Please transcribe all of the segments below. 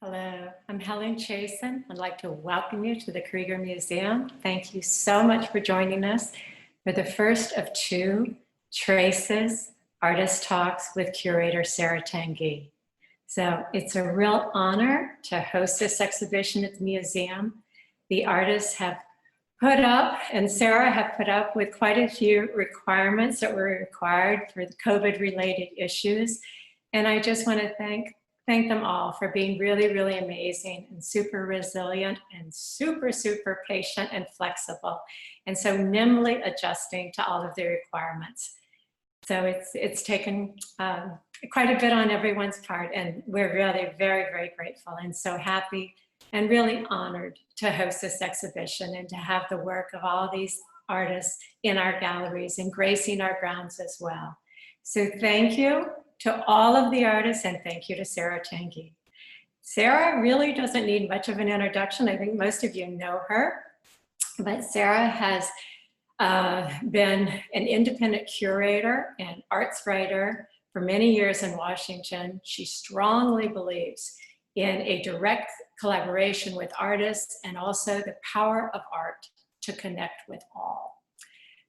Hello, I'm Helen Chasen. I'd like to welcome you to the Krieger Museum. Thank you so much for joining us for the first of two Traces Artist Talks with curator Sarah Tanguy. So it's a real honor to host this exhibition at the museum. The artists have put up, and Sarah have put up with quite a few requirements that were required for the COVID-related issues. And I just want to thank them all for being really, really amazing and super resilient and super, super patient and flexible, and so nimbly adjusting to all of the requirements. So it's taken quite a bit on everyone's part, and we're really very, very grateful and so happy and really honored to host this exhibition and to have the work of all these artists in our galleries and gracing our grounds as well. So thank you to all of the artists, and thank you to Sarah Tanguy. Sarah really doesn't need much of an introduction. I think most of you know her, but Sarah has been an independent curator and arts writer for many years in Washington. She strongly believes in a direct collaboration with artists and also the power of art to connect with all.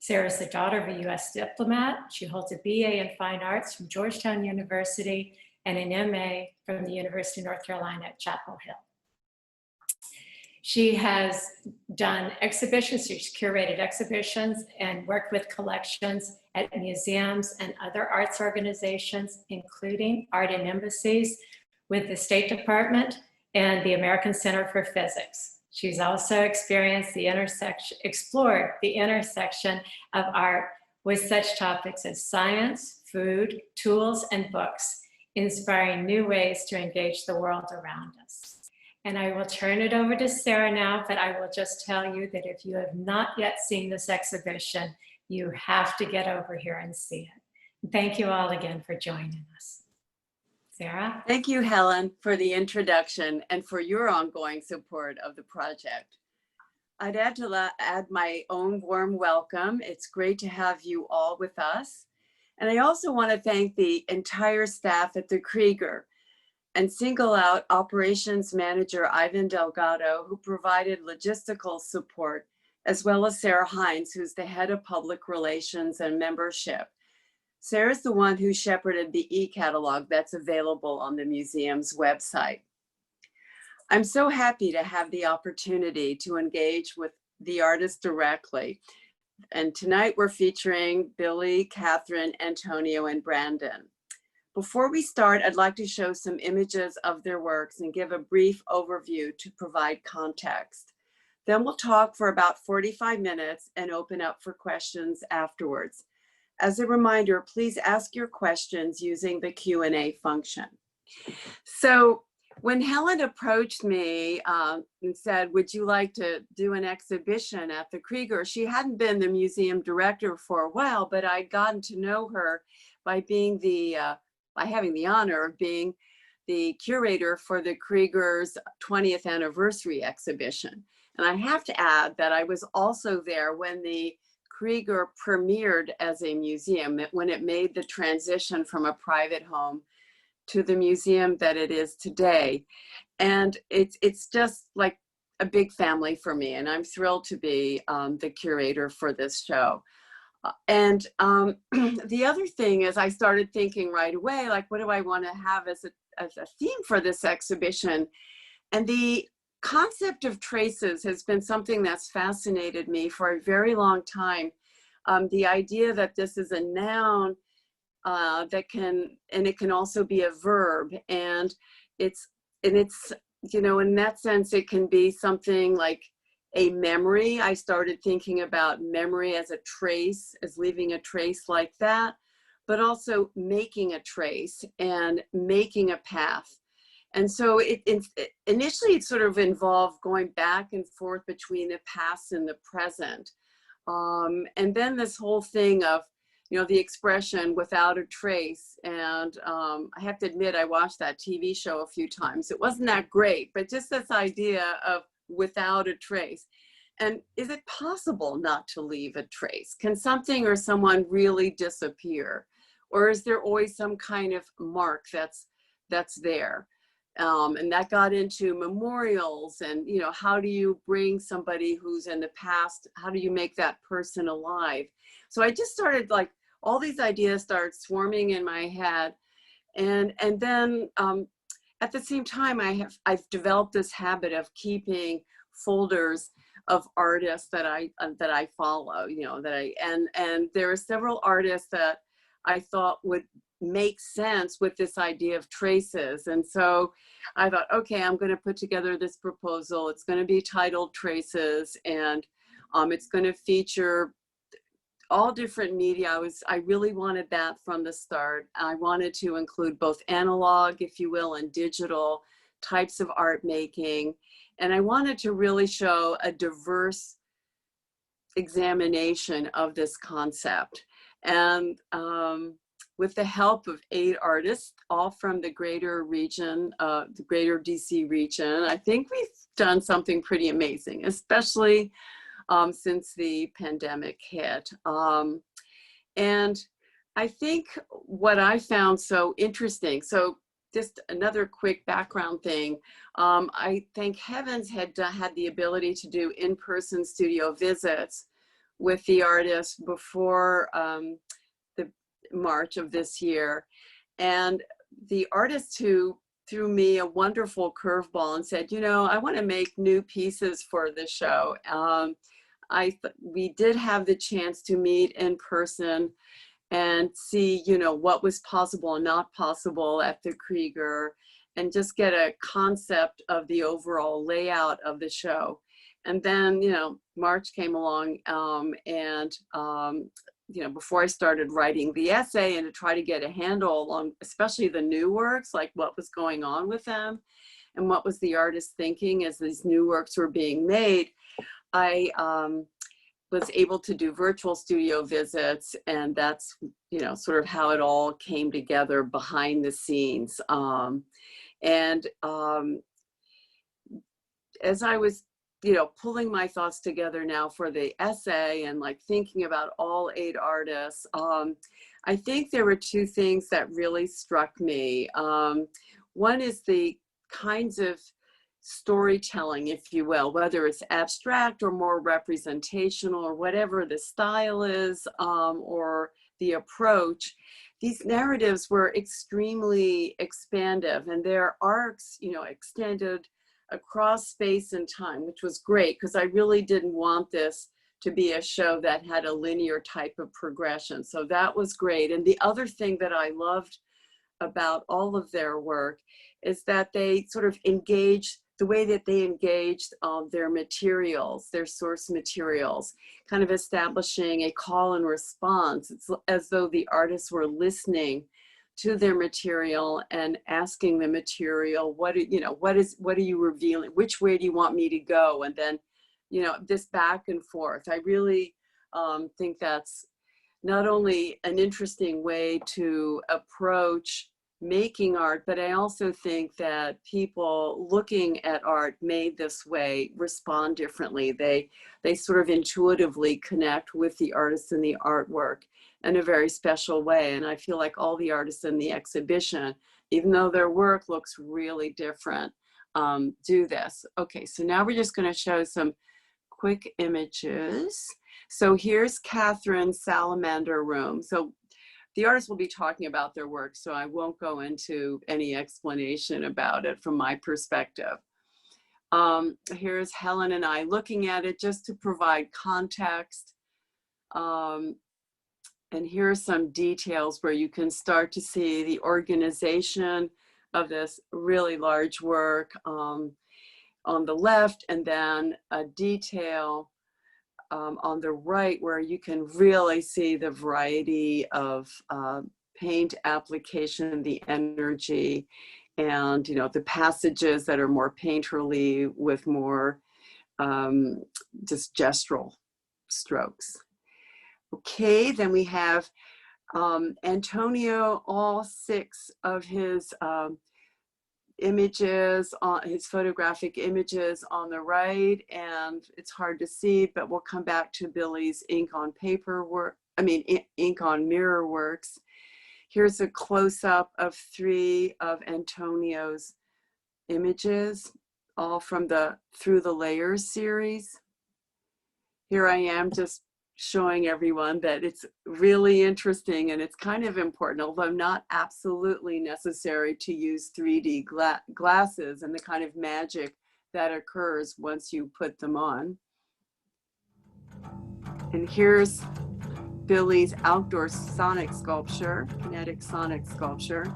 Sarah is the daughter of a US diplomat. She holds a BA in Fine Arts from Georgetown University and an MA from the University of North Carolina at Chapel Hill. She has done exhibitions, she's curated exhibitions and worked with collections at museums and other arts organizations, including Art and Embassies with the State Department and the American Center for Physics. She's also explored the intersection of art with such topics as science, food, tools, and books, inspiring new ways to engage the world around us. And I will turn it over to Sarah now, but I will just tell you that if you have not yet seen this exhibition, you have to get over here and see it. Thank you all again for joining us. Sarah? Thank you, Helen, for the introduction and for your ongoing support of the project. I'd add my own warm welcome. It's great to have you all with us. And I also want to thank the entire staff at the Krieger and single out Operations Manager Ivan Delgado, who provided logistical support, as well as Sarah Hines, who's the head of public relations and membership. Sarah's the one who shepherded the e-catalog that's available on the museum's website. I'm so happy to have the opportunity to engage with the artists directly. And tonight we're featuring Billy, Katherine, Antonio, and Brandon. Before we start, I'd like to show some images of their works and give a brief overview to provide context. Then we'll talk for about 45 minutes and open up for questions afterwards. As a reminder, please ask your questions using the Q&A function. So when Helen approached me and said, would you like to do an exhibition at the Krieger? She hadn't been the museum director for a while, but I'd gotten to know her by being by having the honor of being the curator for the Krieger's 20th anniversary exhibition. And I have to add that I was also there when the Krieger premiered as a museum, when it made the transition from a private home to the museum that it is today. And it's just like a big family for me, and I'm thrilled to be the curator for this show. And the other thing is I started thinking right away, like, what do I want to have as a theme for this exhibition? And the concept of traces has been something that's fascinated me for a very long time. The idea that this is a noun and it can also be a verb, and it's, you know, in that sense, it can be something like a memory. I started thinking about memory as a trace, as leaving a trace like that, but also making a trace and making a path. And so initially it sort of involved going back and forth between the past and the present. And then this whole thing of, you know, the expression without a trace. And I have to admit, I watched that TV show a few times. It wasn't that great, but just this idea of without a trace. And is it possible not to leave a trace? Can something or someone really disappear? Or is there always some kind of mark that's there? And that got into memorials and, you know, how do you bring somebody who's in the past, how do you make that person alive? So I just started, like, all these ideas started swarming in my head. And then at the same time, I've developed this habit of keeping folders of artists that I follow, you know, and there are several artists that I thought would make sense with this idea of traces. And so I thought, okay, I'm going to put together this proposal. It's going to be titled Traces, and it's going to feature all different media. I really wanted that from the start. I wanted to include both analog, if you will, and digital types of art making. And I wanted to really show a diverse examination of this concept. And with the help of 8 artists, all from the greater region, the greater DC region, I think we've done something pretty amazing, especially since the pandemic hit. And I think what I found so interesting, so just another quick background thing, I thank heavens had the ability to do in-person studio visits with the artists before the March of this year. And the artist who threw me a wonderful curveball and said, you know, I want to make new pieces for the show. We did have the chance to meet in person and see, you know, what was possible and not possible at the Krieger, and just get a concept of the overall layout of the show. And then, you know, March came along, you know, before I started writing the essay and to try to get a handle on especially the new works, like what was going on with them and what was the artist thinking as these new works were being made, I was able to do virtual studio visits, and that's, you know, sort of how it all came together behind the scenes. As I was, you know, pulling my thoughts together now for the essay and like thinking about all 8 artists, I think there were 2 things that really struck me. One is the kinds of storytelling, if you will, whether it's abstract or more representational or whatever the style is, or the approach. These narratives were extremely expansive, and their arcs, you know, extended across space and time, which was great because I really didn't want this to be a show that had a linear type of progression. So that was great. And the other thing that I loved about all of their work is that they sort of engaged the way that they engaged their materials, their source materials, kind of establishing a call and response. It's as though the artists were listening to their material and asking the material, what are you revealing? Which way do you want me to go? And then, you know, this back and forth. I really think that's not only an interesting way to approach making art, but I also think that people looking at art made this way respond differently. They sort of intuitively connect with the artists and the artwork in a very special way. And I feel like all the artists in the exhibition, even though their work looks really different, do this. Okay, so now we're just going to show some quick images. So here's Katherine's salamander room. So the artists will be talking about their work, so I won't go into any explanation about it from my perspective. Here's Helen and I looking at it just to provide context. And here are some details where you can start to see the organization of this really large work on the left, and then a detail on the right where you can really see the variety of paint application, the energy, and, you know, the passages that are more painterly with more just gestural strokes. Okay, then we have Antonio, all 6 of his images, on his photographic images on the right, and it's hard to see, but we'll come back to Billy's ink on paper work, ink on mirror works. Here's a close-up of 3 of Antonio's images, all from the Through the Layers series. Here I am just showing everyone that it's really interesting and it's kind of important, although not absolutely necessary, to use 3D glasses and the kind of magic that occurs once you put them on. And here's Billy's outdoor sonic sculpture, kinetic sonic sculpture.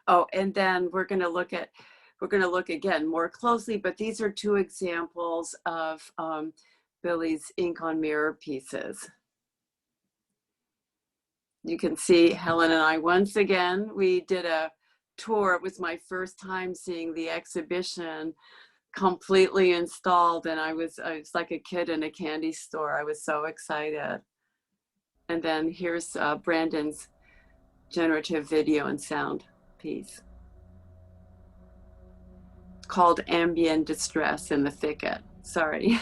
Oh, and then we're going to look again more closely, but these are two examples of Billy's ink on mirror pieces. You can see Helen and I, once again, we did a tour. It was my first time seeing the exhibition completely installed, and I was like a kid in a candy store. I was so excited. And then here's Brandon's generative video and sound piece called Ambient Distress in the Thicket. Sorry.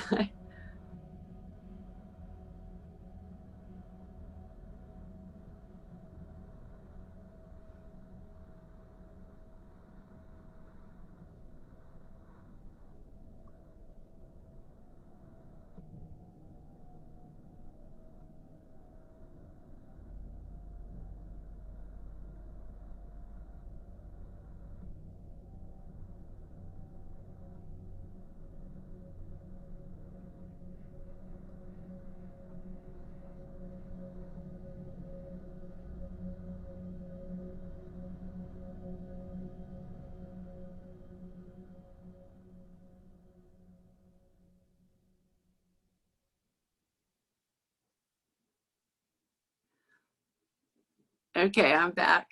Okay, I'm back.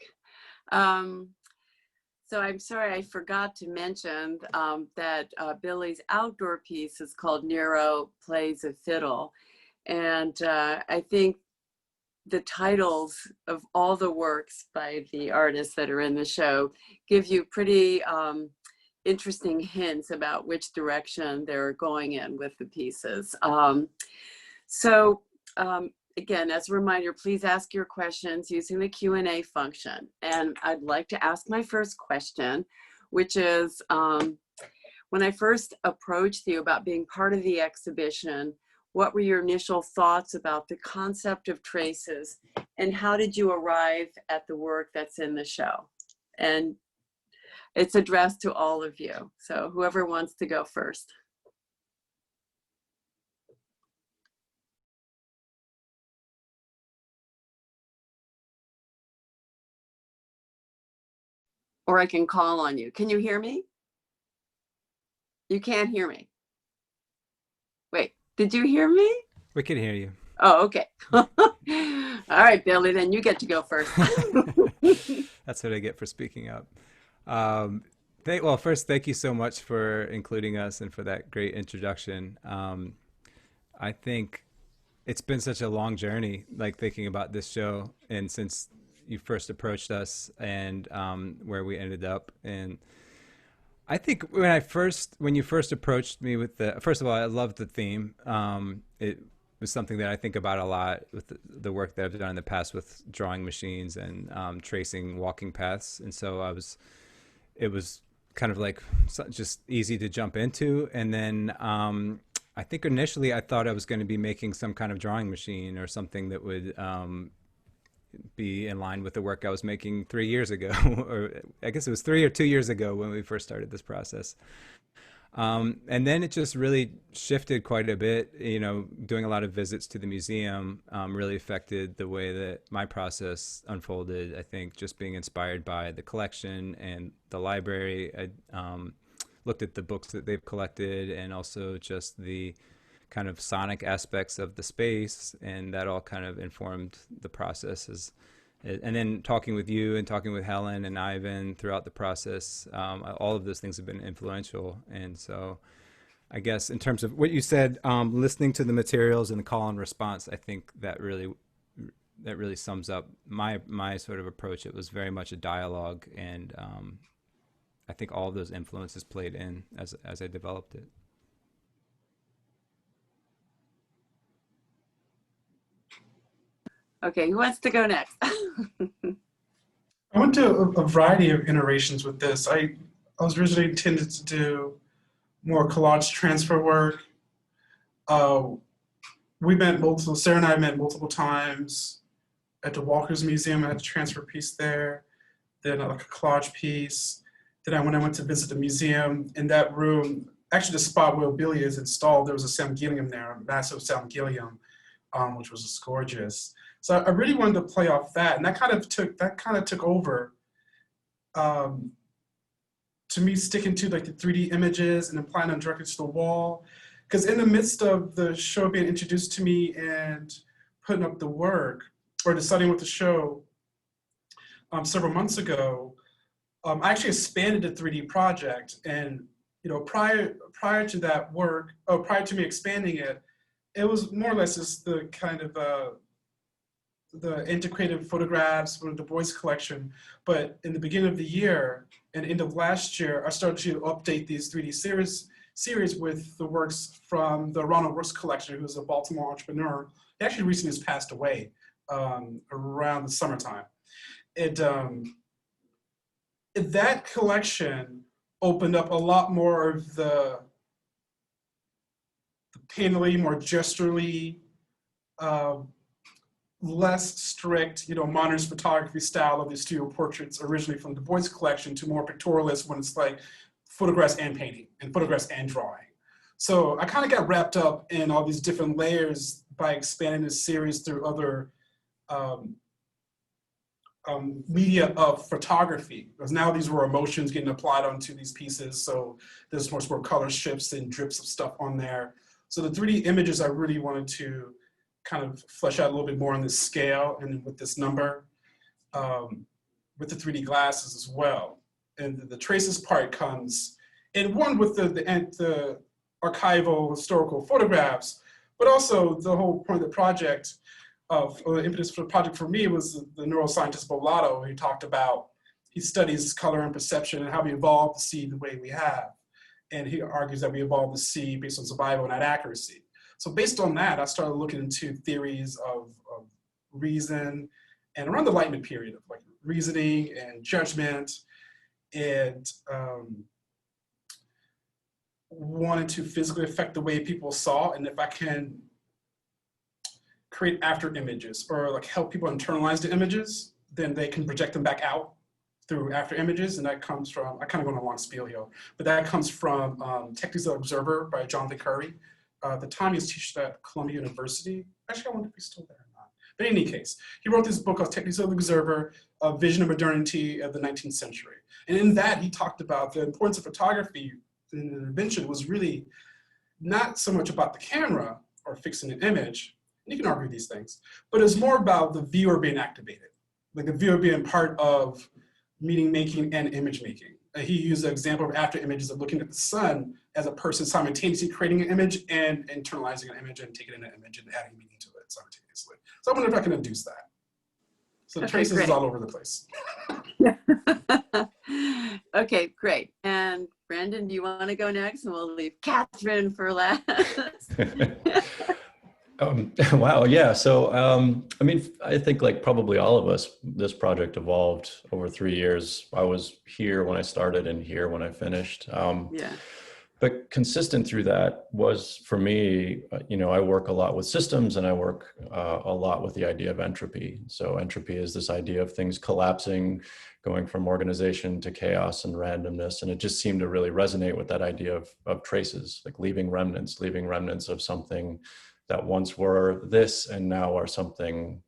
So I'm sorry, I forgot to mention that Billy's outdoor piece is called Nero Plays a Fiddle. And I think the titles of all the works by the artists that are in the show give you pretty interesting hints about which direction they're going in with the pieces. Again, as a reminder, please ask your questions using the Q&A function. And I'd like to ask my first question, which is, when I first approached you about being part of the exhibition, what were your initial thoughts about the concept of traces, and how did you arrive at the work that's in the show? And it's addressed to all of you. So whoever wants to go first. Or I can call on you. Can you hear me? You can't hear me. Wait, did you hear me? We can hear you. Oh, okay. All right, Billy, then you get to go first. That's what I get for speaking up. Well, first, thank you so much for including us and for that great introduction. I think it's been such a long journey, like thinking about this show, and since you first approached us and where we ended up. And I think when you first approached me with first of all, I loved the theme. It was something that I think about a lot with the work that I've done in the past with drawing machines and tracing walking paths. And so it was kind of like just easy to jump into. And then I think initially I thought I was going to be making some kind of drawing machine or something that would be in line with the work I was making 3 years ago, or I guess it was 3 or 2 years ago when we first started this process. And then it just really shifted quite a bit. Doing a lot of visits to the museum really affected the way that my process unfolded. I think just being inspired by the collection and the library, I looked at the books that they've collected, and also just the kind of sonic aspects of the space, and that all kind of informed the process. And then talking with you and talking with Helen and Ivan throughout the process, all of those things have been influential. And so I guess in terms of what you said, listening to the materials and the call and response, I think that really sums up my sort of approach. It was very much a dialogue, and I think all of those influences played in as I developed it. Okay, who wants to go next? I went to a variety of iterations with this. I was originally intended to do more collage transfer work. Sarah and I met multiple times at the Walker's Museum. I had a transfer piece there, then like a collage piece. Then when I went to visit the museum, in that room, actually the spot where Billy is installed, there was a Samgillium there, a massive Samgillium, which was just gorgeous. So I really wanted to play off that, and that kind of took over to me, sticking to like the 3D images and applying them directly to the wall. Because in the midst of the show being introduced to me and putting up the work, or deciding what to show several months ago, I actually expanded the 3D project. And prior to that work, prior to me expanding it, it was more or less just the kind of the integrated photographs from the boys collection. But in the beginning of the year and end of last year, I started to update these 3D series with the works from the Ronald Works collection, who was a Baltimore entrepreneur. He actually recently has passed away around the summertime. That collection opened up a lot more of the painterly, more gesturally, less strict, modernist photography style of the studio portraits originally from the Boys collection to more pictorialist when it's like photographs and painting and photographs and drawing. So I kind of got wrapped up in all these different layers by expanding this series through other media of photography, because now these were emotions getting applied onto these pieces. So there's much more color shifts and drips of stuff on there. So the 3D images I really wanted to kind of flesh out a little bit more on this scale and with this number, with the 3D glasses as well. And the traces part comes in one with the archival historical photographs, but also the whole point of the project the impetus for the project for me was the neuroscientist Bolato. He talked about, he studies color and perception and how we evolved to see the way we have. And he argues that we evolved to see based on survival, not accuracy. So based on that, I started looking into theories of reason, and around the Enlightenment period of like reasoning and judgment, and wanted to physically affect the way people saw. And if I can create after images or like help people internalize the images, then they can project them back out through after images. And that comes from, I kind of go on a long spiel here, but that comes from Techniques of the Observer by Jonathan Curry. At the time he was teaching at Columbia University. Actually, I wonder if he's still there or not. But in any case, he wrote this book called Techniques of the Observer, a Vision of Modernity of the 19th Century. And in that, he talked about the importance of photography in the invention was really not so much about the camera or fixing an image, and you can argue these things, but it's more about the viewer being activated, like the viewer being part of meaning making and image making. He used the example of after images of looking at the sun as a person simultaneously creating an image and internalizing an image and taking in an image and adding meaning to it simultaneously. So I wonder if I can induce that. So the traces great. is all over the place. Okay, great. And Brandon, do you want to go next? And we'll leave Katherine for last. Wow, yeah. So, I mean, I think like probably all of us, this project evolved over 3 years. I was here when I started and here when I finished. Yeah. But consistent through that was, for me, I work a lot with systems, and I work a lot with the idea of entropy. So entropy is this idea of things collapsing, going from organization to chaos and randomness. And it just seemed to really resonate with that idea of traces, like leaving remnants of something that once were this and now are something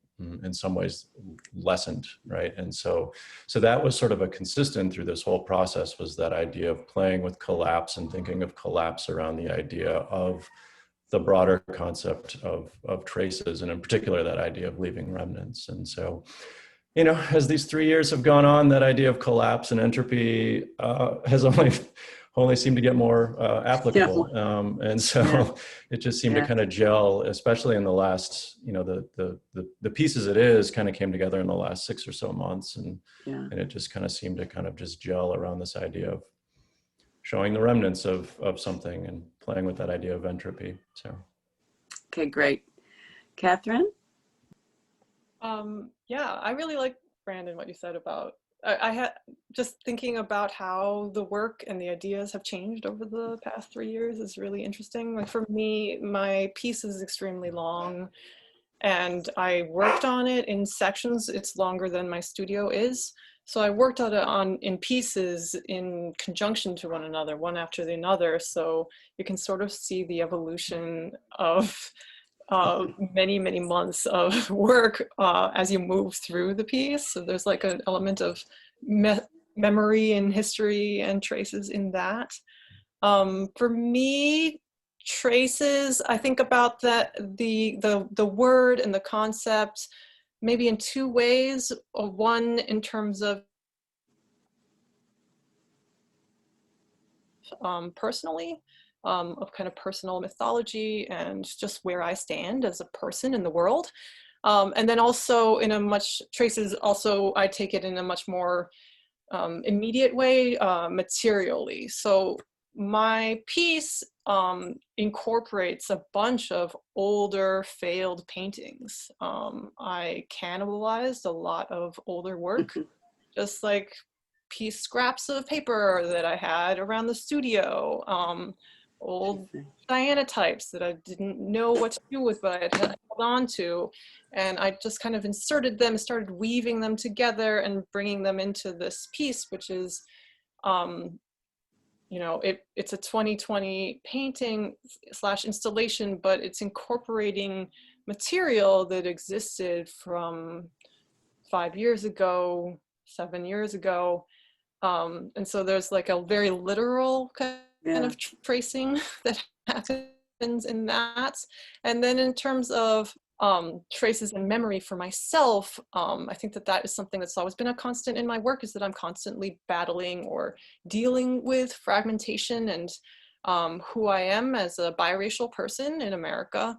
in some ways lessened, right? And so that was sort of a consistent through this whole process, was that idea of playing with collapse and thinking of collapse around the idea of the broader concept of traces, and in particular that idea of leaving remnants. And so, as these 3 years have gone on, that idea of collapse and entropy has only seemed to get more applicable. And so it just seemed to kind of gel, especially in the last, the pieces it is kind of came together in the last 6 or so months. And it just kind of seemed to kind of just gel around this idea of showing the remnants of something and playing with that idea of entropy. So. Okay, great. Katherine? Yeah, I really like, Brandon, what you said about, I had just thinking about how the work and the ideas have changed over the past 3 years is really interesting. Like for me, my piece is extremely long, and I worked on it in sections. It's longer than my studio is. So I worked on it in pieces in conjunction to one another, one after the other. So you can sort of see the evolution of many, many months of work as you move through the piece. So there's like an element of memory and history and traces in that. For me, traces, I think about that the word and the concept maybe in two ways. One in terms of personally, of kind of personal mythology and just where I stand as a person in the world. And then also traces also, I take it in a much more immediate way, materially. So my piece incorporates a bunch of older failed paintings. I cannibalized a lot of older work, just like scraps of paper that I had around the studio, old cyanotypes that I didn't know what to do with, but I had held on to. And I just kind of inserted them, started weaving them together and bringing them into this piece, which is, it's a 2020 painting / installation, but it's incorporating material that existed from 5 years ago, 7 years ago. And so there's like a very literal kind of tracing that happens in that. And then in terms of traces and memory for myself, I think that is something that's always been a constant in my work, is that I'm constantly battling or dealing with fragmentation and who I am as a biracial person in America.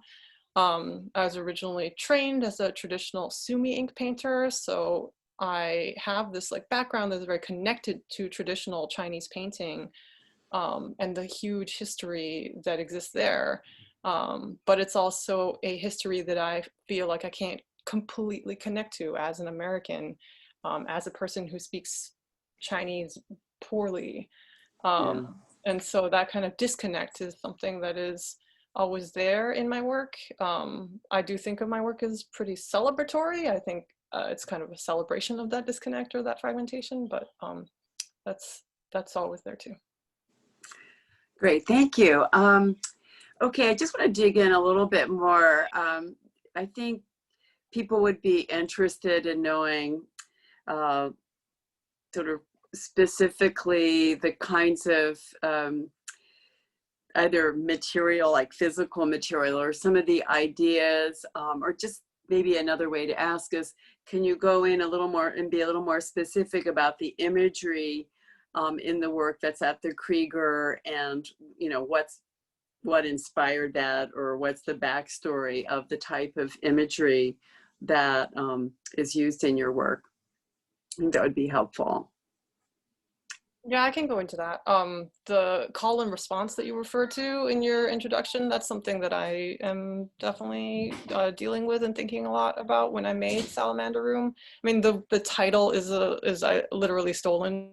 I was originally trained as a traditional Sumi ink painter, so I have this like background that's very connected to traditional Chinese painting and the huge history that exists there. But it's also a history that I feel like I can't completely connect to as an American, as a person who speaks Chinese poorly. And so that kind of disconnect is something that is always there in my work. I do think of my work as pretty celebratory. I think it's kind of a celebration of that disconnect or that fragmentation, but that's always there too. Great, thank you. Okay, I just want to dig in a little bit more. I think people would be interested in knowing sort of specifically the kinds of either material, like physical material, or some of the ideas, or just maybe another way to ask is, can you go in a little more and be a little more specific about the imagery in the work that's at the Krieger, and what inspired that, or what's the backstory of the type of imagery that is used in your work? I think that would be helpful. Yeah, I can go into that. The call and response that you referred to in your introduction, that's something that I am definitely dealing with and thinking a lot about when I made Salamander Room. I mean, the title is literally stolen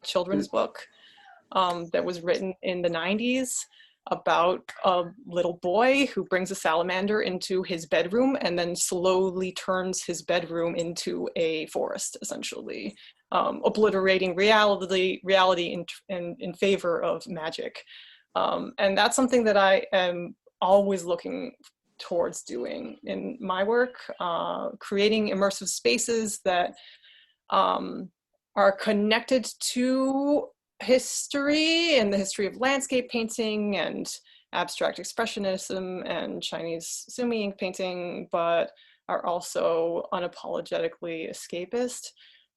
children's book that was written in the 90s about a little boy who brings a salamander into his bedroom and then slowly turns his bedroom into a forest, essentially, obliterating reality in favor of magic. And that's something that I am always looking towards doing in my work, creating immersive spaces that are connected to history and the history of landscape painting and abstract expressionism and Chinese sumi ink painting, but are also unapologetically escapist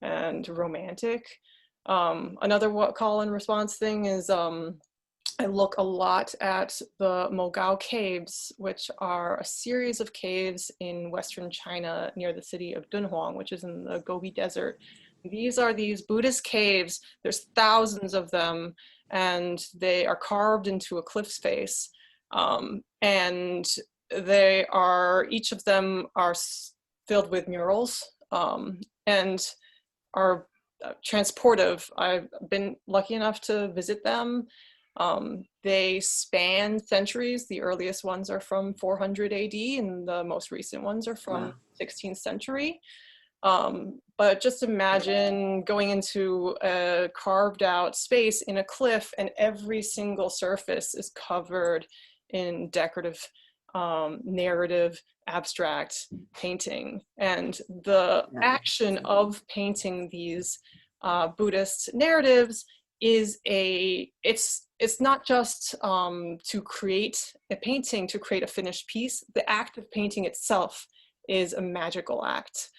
and romantic. Another call and response thing is I look a lot at the Mogao Caves, which are a series of caves in Western China near the city of Dunhuang, which is in the Gobi Desert. These are these Buddhist caves. There's thousands of them, and they are carved into a cliff face. And they are, each of them are filled with murals and are transportive. I've been lucky enough to visit them. They span centuries. The earliest ones are from 400 AD, and the most recent ones are from 16th century. But just imagine going into a carved out space in a cliff and every single surface is covered in decorative, narrative, abstract painting. And the action of painting these Buddhist narratives is it's not just to create a painting, to create a finished piece. The act of painting itself is a magical act.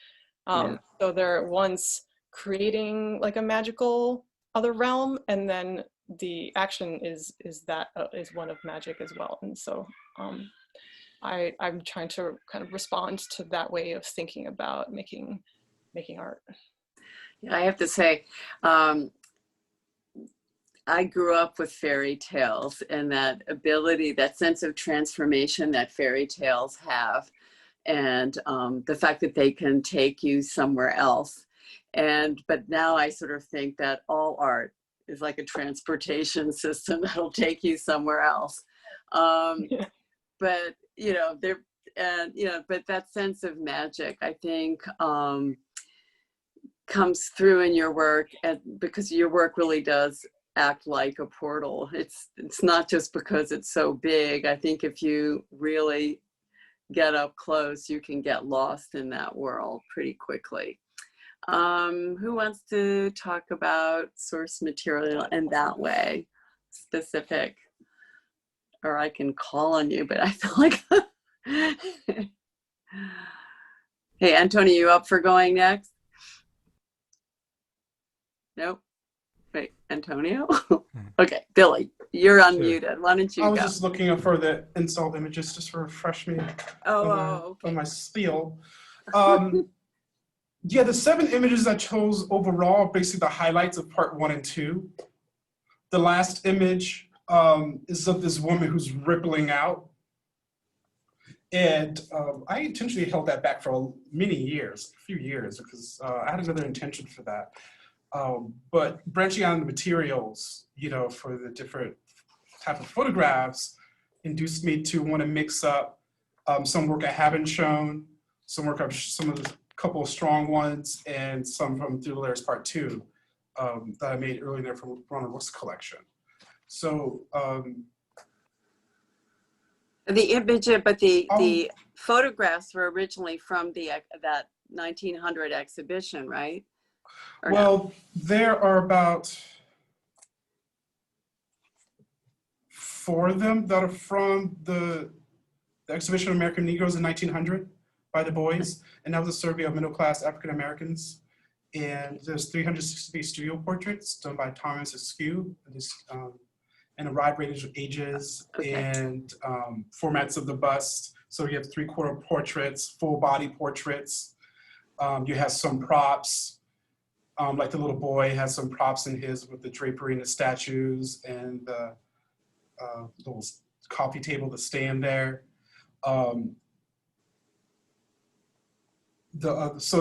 So they're once creating like a magical other realm, and then the action is one of magic as well. And so I'm trying to kind of respond to that way of thinking about making art. Yeah, I have to say, I grew up with fairy tales and that ability, that sense of transformation that fairy tales have. And the fact that they can take you somewhere else. But now I sort of think that all art is like a transportation system that'll take you somewhere else. But but that sense of magic, I think, comes through in your work, and because your work really does act like a portal. It's not just because it's so big. I think if you really get up close, you can get lost in that world pretty quickly. Who wants to talk about source material in that way, specific? Or I can call on you, but I feel like... Hey, Antonio, you up for going next? Nope. Wait, Antonio? Okay, Billy, you're unmuted. Why don't you go? I was just looking up for the installed images just to refresh me on my spiel. Yeah, the 7 images I chose overall are basically the highlights of part 1 and 2. The last image is of this woman who's rippling out. And I intentionally held that back for many years, a few years, because I had another intention for that. But branching out on the materials, for the different type of photographs induced me to want to mix up some work I haven't shown, some of the couple of strong ones, and some from Through the Layers Part 2 that I made earlier from Ronald Rook's collection. So the image, but the photographs were originally from that 1900 exhibition, right? Or well, no? There are about 4 of them that are from the exhibition of American Negroes in 1900 by Du Bois, and that was a survey of middle-class African Americans. And there's 360 studio portraits done by Thomas Askew, and a wide range of ages and formats of the bust. So you have 3/4 portraits, full body portraits. You have some props. Like the little boy has some props in his with the drapery and the statues and the little coffee table to stand there. So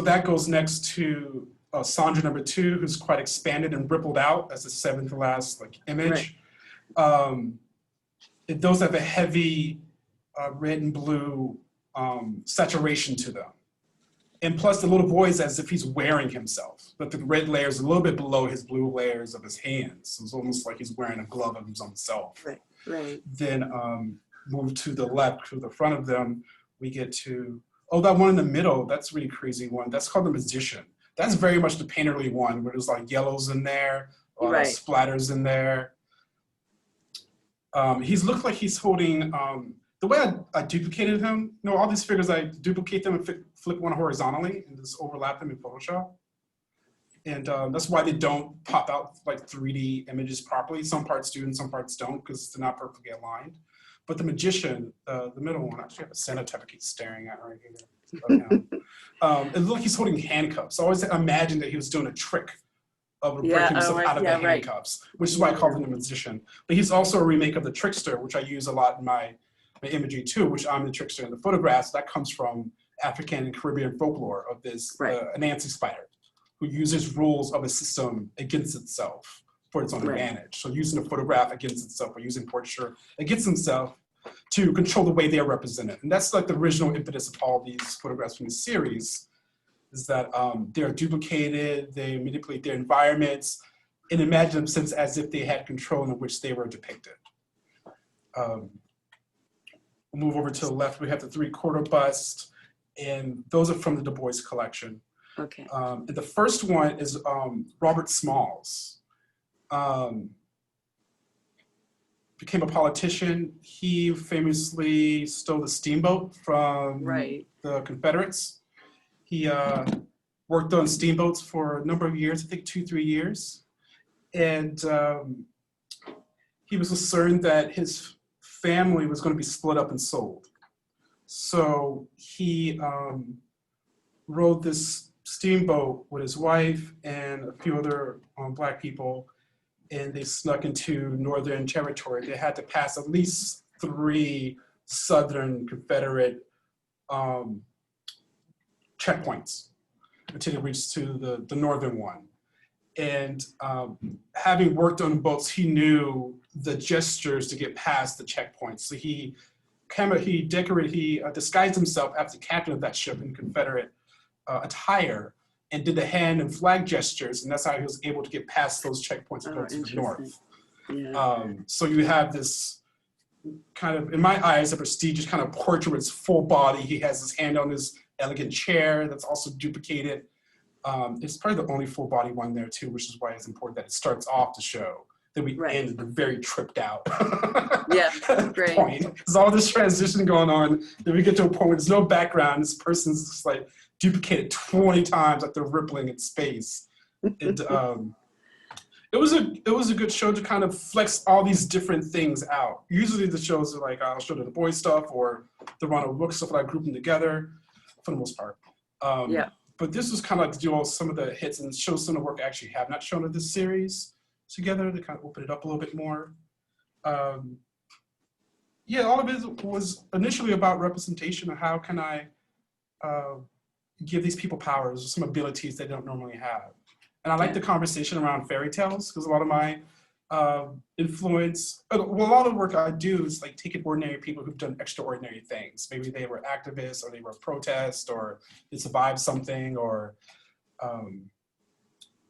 that goes next to Sandra number 2, who's quite expanded and rippled out as the 7th to last like image. Those have a heavy red and blue saturation to them. And plus the little boy is as if he's wearing himself, but the red layer is a little bit below his blue layers of his hands. So it's almost like he's wearing a glove of his own self. Right. Then move to the left, to the front of them, we get to, oh, that one in the middle, that's a really crazy one. That's called the Magician. That's very much the painterly one, where there's like yellows in there, splatters in there. He's looked like he's holding, the way I duplicated him, you know, all these figures, I duplicate them and flip one horizontally and just overlap them in Photoshop. And that's why they don't pop out like 3D images properly. Some parts do and some parts don't because they're not perfectly aligned. But the Magician, the middle one, actually have a cenotype I keep staring at right here. It looks like he's holding handcuffs. I always imagined that he was doing a trick of breaking himself out of the handcuffs, which is why I called him the Magician. But he's also a remake of the Trickster, which I use a lot in my imagery too, which I'm the trickster in the photographs. That comes from African and Caribbean folklore of this Anansi spider, who uses rules of a system against itself for its own advantage. So using a photograph against itself, or using portraiture against himself to control the way they are represented. And that's like the original impetus of all these photographs from the series, is that they're duplicated, they manipulate their environments, and imagine themselves as if they had control in which they were depicted. We'll move over to the left, we have the 3/4 bust, and those are from the Du Bois collection. Okay. And the first one is Robert Smalls. Became a politician. He famously stole the steamboat from the Confederates. He worked on steamboats for a number of years, I think 2-3 years. And he was concerned that his family was going to be split up and sold. So he rode this steamboat with his wife and a few other Black people, and they snuck into Northern Territory. They had to pass at least 3 Southern Confederate checkpoints until they reached to the Northern one. And having worked on boats, he knew the gestures to get past the checkpoints. So he disguised himself as the captain of that ship in Confederate attire and did the hand and flag gestures, and that's how he was able to get past those checkpoints and go to the north. So you have this kind of, in my eyes, a prestigious kind of portrait with his full body. He has his hand on his elegant chair that's also duplicated. It's probably the only full body one there too, which is why it's important that it starts off the show. Then we end at the very tripped out great point. There's all this transition going on. Then we get to a point where there's no background. This person's just like duplicated 20 times, like they're rippling in space. And it was a good show to kind of flex all these different things out. Usually the shows are like, I'll show the boy stuff or the Ronald Book stuff, and I group them together for the most part. But this was kind of like to do all some of the hits and show some of the work I actually have not shown in this series together to kind of open it up a little bit more. All of it was initially about representation of how can I give these people powers or some abilities they don't normally have. And I like the conversation around fairy tales, because a lot of my influence, a lot of the work I do is like taking ordinary people who've done extraordinary things. Maybe they were activists, or they were protest, or they survived something, or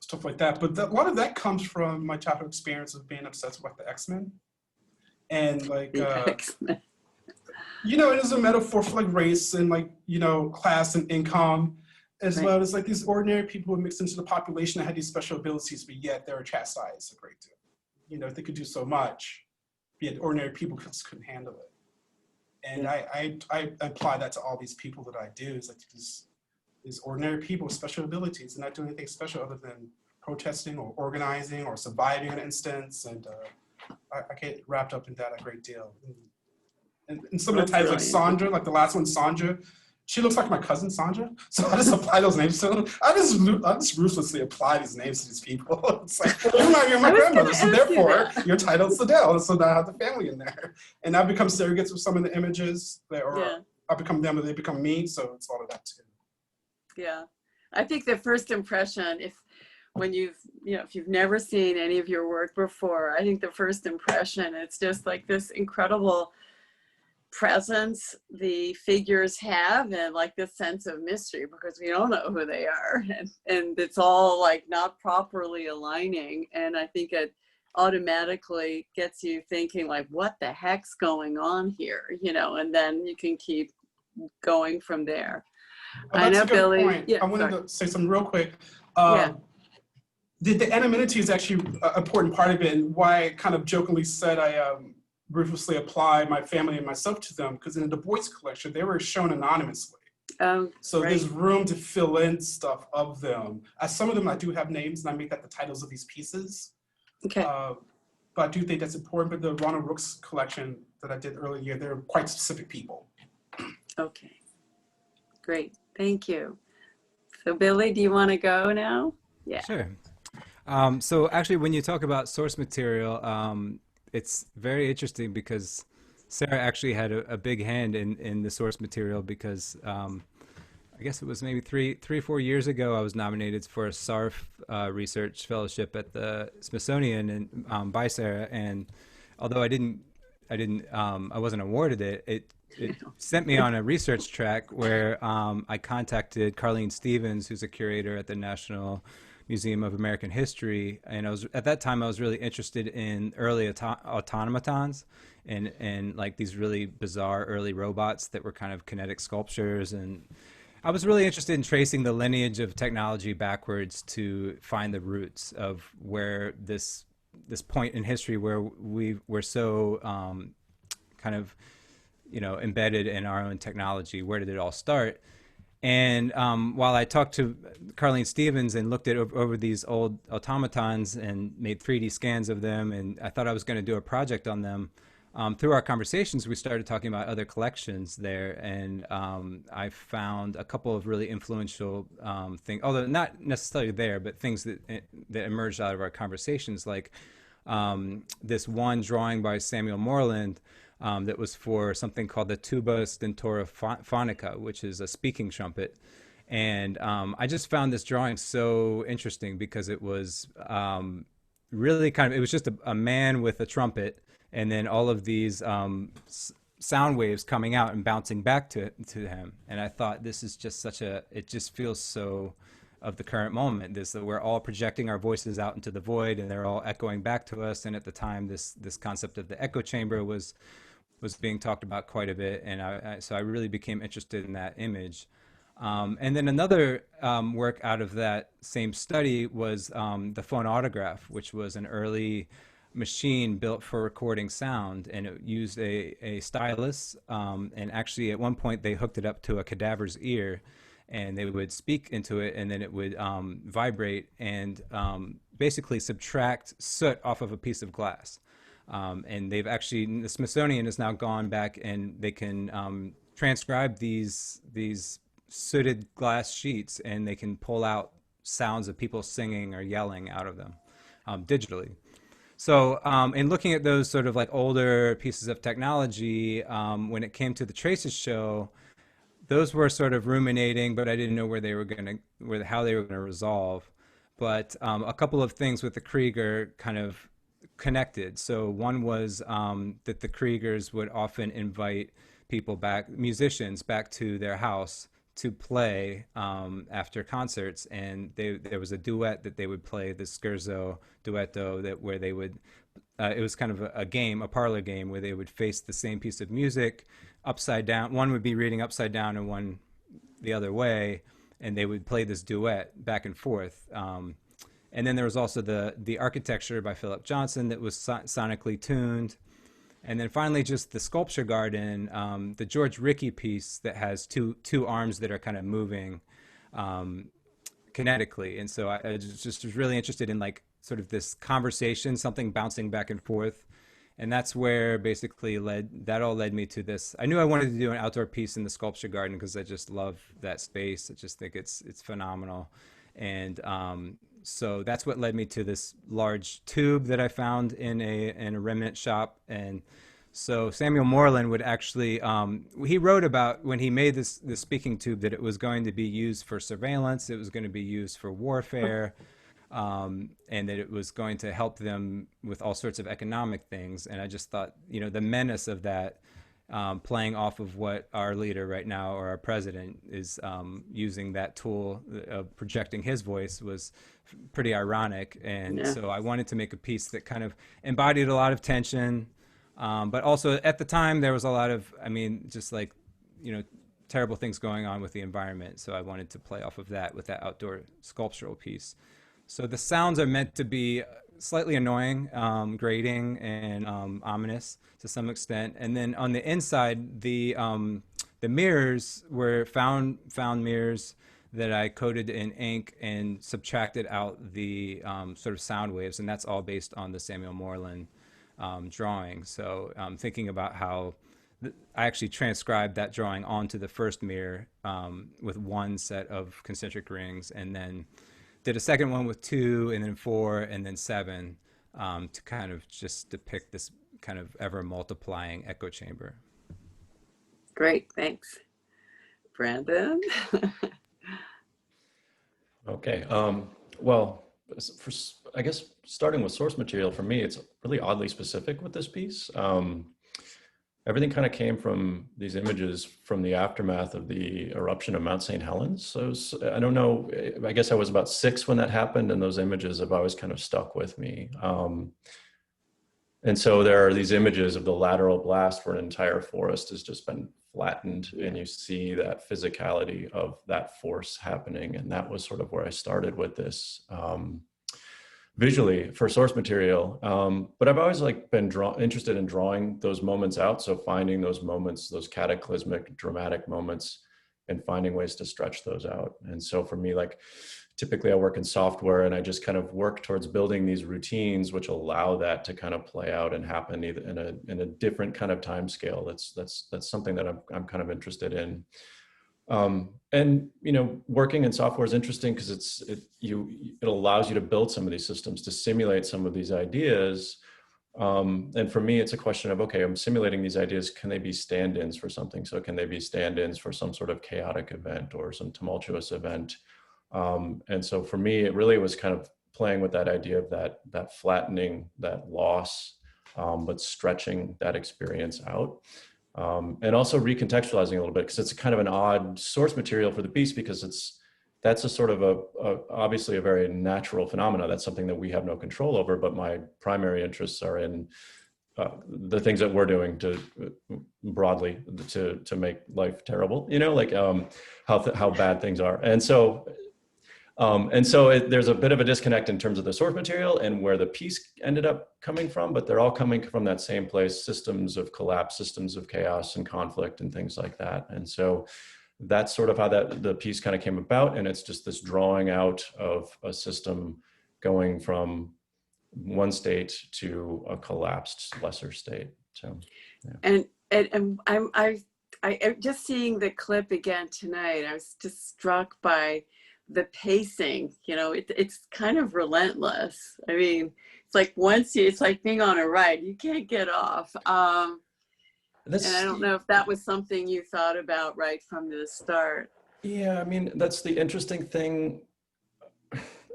stuff like that. But a lot of that comes from my childhood experience of being obsessed with the X-Men. And like, you know, it is a metaphor for like race and like, you know, class and income, as well as like these ordinary people who mixed into the population that had these special abilities, but yet they were chastised a great deal. You know, they could do so much, yet ordinary people just couldn't handle it. And I apply that to all these people that I do. Is like these ordinary people with special abilities and not doing anything special other than protesting or organizing or surviving an instance. And I get wrapped up in that a great deal. And some of the titles, like Sandra, like the last one, Sandra, she looks like my cousin Sandra, so I just apply those names to them. I just ruthlessly apply these names to these people. It's like, you remind me of my grandmother, so therefore your title's Liddell, so now I have the family in there. And I become surrogates with some of the images, or I become them or they become me, so it's all of that too. Yeah. I think the first impression, when if you've never seen any of your work before, I think the first impression, it's just like this incredible presence the figures have, and like this sense of mystery because we don't know who they are, and it's all like not properly aligning. And I think it automatically gets you thinking like, what the heck's going on here, and then you can keep going from there. Oh, I that's know, a good Billy. point. Yeah, I wanted sorry. to say something real quick. Yeah. The anonymity is actually an important part of it, and why I kind of jokingly said I ruthlessly apply my family and myself to them, because in the Du Bois collection, they were shown anonymously. So Right. there's room to fill in stuff of them. As some of them, I do have names, and I make that the titles of these pieces. Okay. But I do think that's important. But the Ronald Rooks collection that I did earlier, they're quite specific people. Okay. Great. Thank you. So Billy, do you want to go now? Yeah. Sure. So actually, when you talk about source material, it's very interesting because Sarah actually had a big hand in the source material because I guess it was maybe 4 years ago, I was nominated for a SARF research fellowship at the Smithsonian and by Sarah. And although I wasn't awarded it, it sent me on a research track where I contacted Carlene Stevens, who's a curator at the National Museum of American History. And at that time, I was really interested in early automatons and like these really bizarre early robots that were kind of kinetic sculptures. And I was really interested in tracing the lineage of technology backwards to find the roots of where this point in history where we're so kind of, embedded in our own technology. Where did it all start? And while I talked to Carlene Stevens and looked at over these old automatons and made 3D scans of them, and I thought I was going to do a project on them, through our conversations, we started talking about other collections there, and I found a couple of really influential things, although not necessarily there, but things that emerged out of our conversations, like this one drawing by Samuel Moreland that was for something called the tuba stentora phonica, which is a speaking trumpet. And I just found this drawing so interesting because it was really it was just a man with a trumpet, and then all of these sound waves coming out and bouncing back to him. And I thought, this is just it just feels so of the current moment, that we're all projecting our voices out into the void and they're all echoing back to us. And at the time, this concept of the echo chamber was being talked about quite a bit. And so I really became interested in that image. And then another work out of that same study was the phonautograph, which was an early machine built for recording sound, and it used a stylus, and actually at one point they hooked it up to a cadaver's ear, and they would speak into it, and then it would vibrate and basically subtract soot off of a piece of glass. And they've actually, the Smithsonian has now gone back and they can transcribe these sooted glass sheets, and they can pull out sounds of people singing or yelling out of them digitally. So in looking at those sort of like older pieces of technology, when it came to the Traces show, those were sort of ruminating, but I didn't know how they were gonna resolve. But a couple of things with the Krieger kind of connected. So one was that the Kriegers would often invite musicians back to their house to play after concerts, and there was a duet that they would play, the Scherzo duetto, where they would it was kind of a parlor game, where they would face the same piece of music upside down. One would be reading upside down and one the other way, and they would play this duet back and forth. And then there was also the architecture by Philip Johnson that was sonically tuned. And then finally, just the sculpture garden, the George Rickey piece that has two arms that are kind of moving kinetically. And so I just was really interested in like sort of this conversation, something bouncing back and forth. And that's where basically that all led me to this. I knew I wanted to do an outdoor piece in the sculpture garden because I just love that space. I just think it's phenomenal. And so that's what led me to this large tube that I found in a remnant shop. And So Samuel Moreland would actually, he wrote about when he made this speaking tube that it was going to be used for surveillance, it was going to be used for warfare, and that it was going to help them with all sorts of economic things. And I just thought, you know, the menace of that, playing off of what our leader right now, or our president, is using that tool of projecting his voice, was pretty ironic. And Yeah. so I wanted to make a piece that kind of embodied a lot of tension. But also at the time there was a lot of, I mean, just like, you know, terrible things going on with the environment. So I wanted to play off of that with that outdoor sculptural piece. So the sounds are meant to be slightly annoying, grating, and ominous to some extent. And then on the inside, the mirrors were found mirrors that I coated in ink and subtracted out the sort of sound waves, and that's all based on the Samuel Moreland drawing. So thinking about how I actually transcribed that drawing onto the first mirror with one set of concentric rings, and then did a second one with 2, and then 4, and then 7 to kind of just depict this kind of ever multiplying echo chamber. Great, thanks. Brandon? Okay. Well, for, I guess starting with source material, for me, it's really oddly specific with this piece. Everything kind of came from these images from the aftermath of the eruption of Mount St. Helens. So I don't know, I guess I was about 6 when that happened, and those images have always kind of stuck with me. And so there are these images of the lateral blast where an entire forest has just been flattened, and you see that physicality of that force happening. And that was sort of where I started with this visually for source material. But I've always like been interested in drawing those moments out. So finding those moments, those cataclysmic, dramatic moments, and finding ways to stretch those out. And so for me, like, typically I work in software, and I just kind of work towards building these routines which allow that to kind of play out and happen either in a different kind of time scale. That's something that I'm kind of interested in. And you know, working in software is interesting because it allows you to build some of these systems, to simulate some of these ideas. And for me, it's a question of, okay, I'm simulating these ideas. Can they be stand-ins for something? So can they be stand-ins for some sort of chaotic event or some tumultuous event? And so for me, it really was kind of playing with that idea of that flattening, that loss, but stretching that experience out. And also recontextualizing a little bit, because it's kind of an odd source material for the piece, because that's a sort of obviously a very natural phenomena. That's something that we have no control over, but my primary interests are in the things that we're doing to broadly to make life terrible, you know, like how bad things are. And so there's a bit of a disconnect in terms of the source material and where the piece ended up coming from, but they're all coming from that same place: systems of collapse, systems of chaos and conflict and things like that. And so that's sort of how the piece kind of came about. And it's just this drawing out of a system going from one state to a collapsed lesser state. So, yeah. And I just seeing the clip again tonight, I was just struck by the pacing. You know, it's kind of relentless. I mean, it's like it's like being on a ride, you can't get off. And I don't know if that was something you thought about right from the start. Yeah, I mean, that's the interesting thing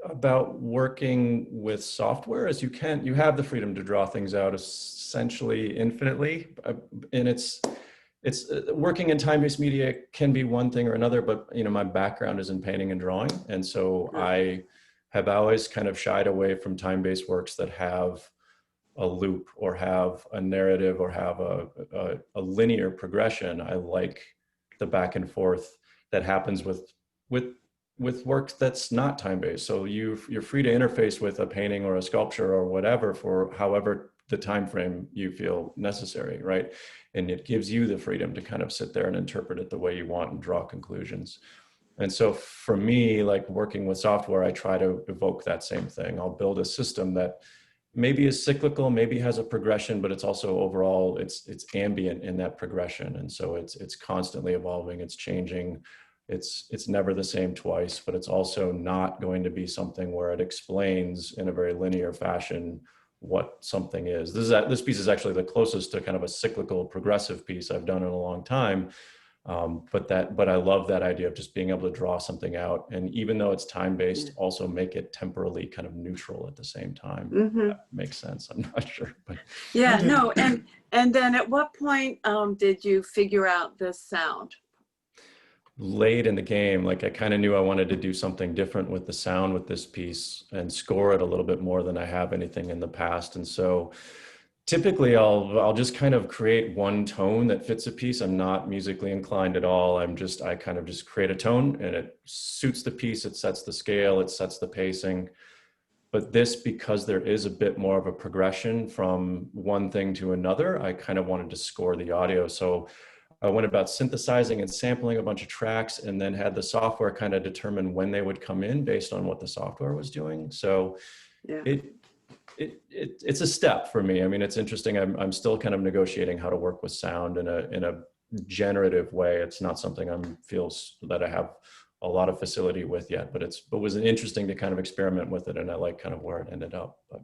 about working with software, is you have the freedom to draw things out essentially infinitely. And it's working in time-based media can be one thing or another, but you know, my background is in painting and drawing. And so I have always kind of shied away from time-based works that have a loop or have a narrative or have a linear progression. I like the back and forth that happens with work that's not time-based. So you're free to interface with a painting or a sculpture or whatever for however the time frame you feel necessary, right? And it gives you the freedom to kind of sit there and interpret it the way you want and draw conclusions. And so for me, like working with software, I try to evoke that same thing. I'll build a system that maybe is cyclical, maybe has a progression, but it's also overall, it's ambient in that progression. And so it's constantly evolving, it's changing. It's never the same twice, but it's also not going to be something where it explains in a very linear fashion what something is. This piece is actually the closest to kind of a cyclical progressive piece I've done in a long time. But I love that idea of just being able to draw something out, and even though it's time-based, also make it temporally kind of neutral at the same time. That makes sense. I'm not sure, but yeah, no. And then at what point did you figure out this sound? Late in the game, like I kind of knew I wanted to do something different with the sound with this piece and score it a little bit more than I have anything in the past. And so typically I'll just kind of create one tone that fits a piece. I'm not musically inclined at all. I kind of just create a tone and it suits the piece. It sets the scale, it sets the pacing. But this, because there is a bit more of a progression from one thing to another, I kind of wanted to score the audio. So I went about synthesizing and sampling a bunch of tracks, and then had the software kind of determine when they would come in based on what the software was doing. So it's a step for me. I mean, it's interesting. I'm still kind of negotiating how to work with sound in a generative way. It's not something feels that I have a lot of facility with yet, but it was interesting to kind of experiment with it, and I like kind of where it ended up. But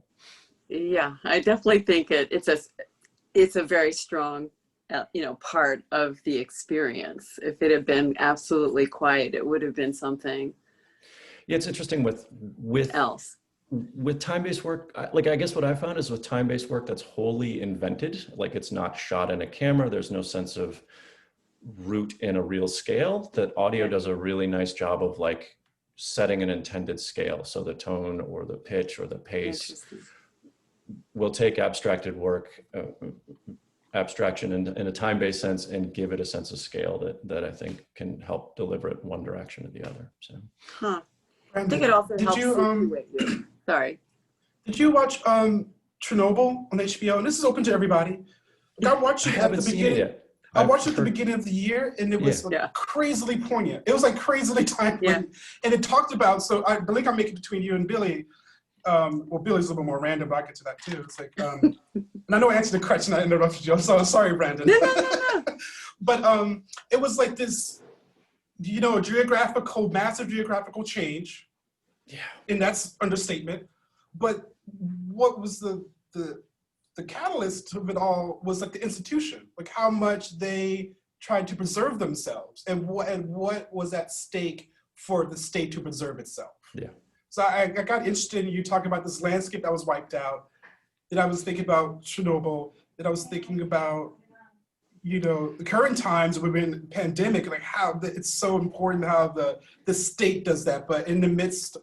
yeah, I definitely think it's a very strong part of the experience. If it had been absolutely quiet, it would have been something. Yeah, it's interesting with else. With time-based work, I guess what I found is with time-based work that's wholly invented, like it's not shot in a camera, there's no sense of root in a real scale, that audio does a really nice job of like setting an intended scale. So the tone or the pitch or the pace will take abstracted work, abstraction in a time-based sense, and give it a sense of scale that I think can help deliver it one direction or the other. So, I think it also helps situate you. Sorry. Did you watch Chernobyl on HBO? And this is open to everybody. Like, I watched it at the beginning. I watched it at the beginning of the year, and it was crazily poignant. It was like crazily timely, and it talked about. So the link I'm making between you and Billy. Well, Billy's a little bit more random, but I'll get to that too. It's like, and I know I answered the question, I interrupted you. So sorry, Brandon. No. But it was like this, a massive geographical change. Yeah. And that's understatement. But what was the catalyst of it all was like the institution, like how much they tried to preserve themselves, and what was at stake for the state to preserve itself. Yeah. So I got interested in you talking about this landscape that was wiped out. Then I was thinking about Chernobyl. Then I was thinking about, the current times we've been in pandemic, like how it's so important how the state does that. But in the midst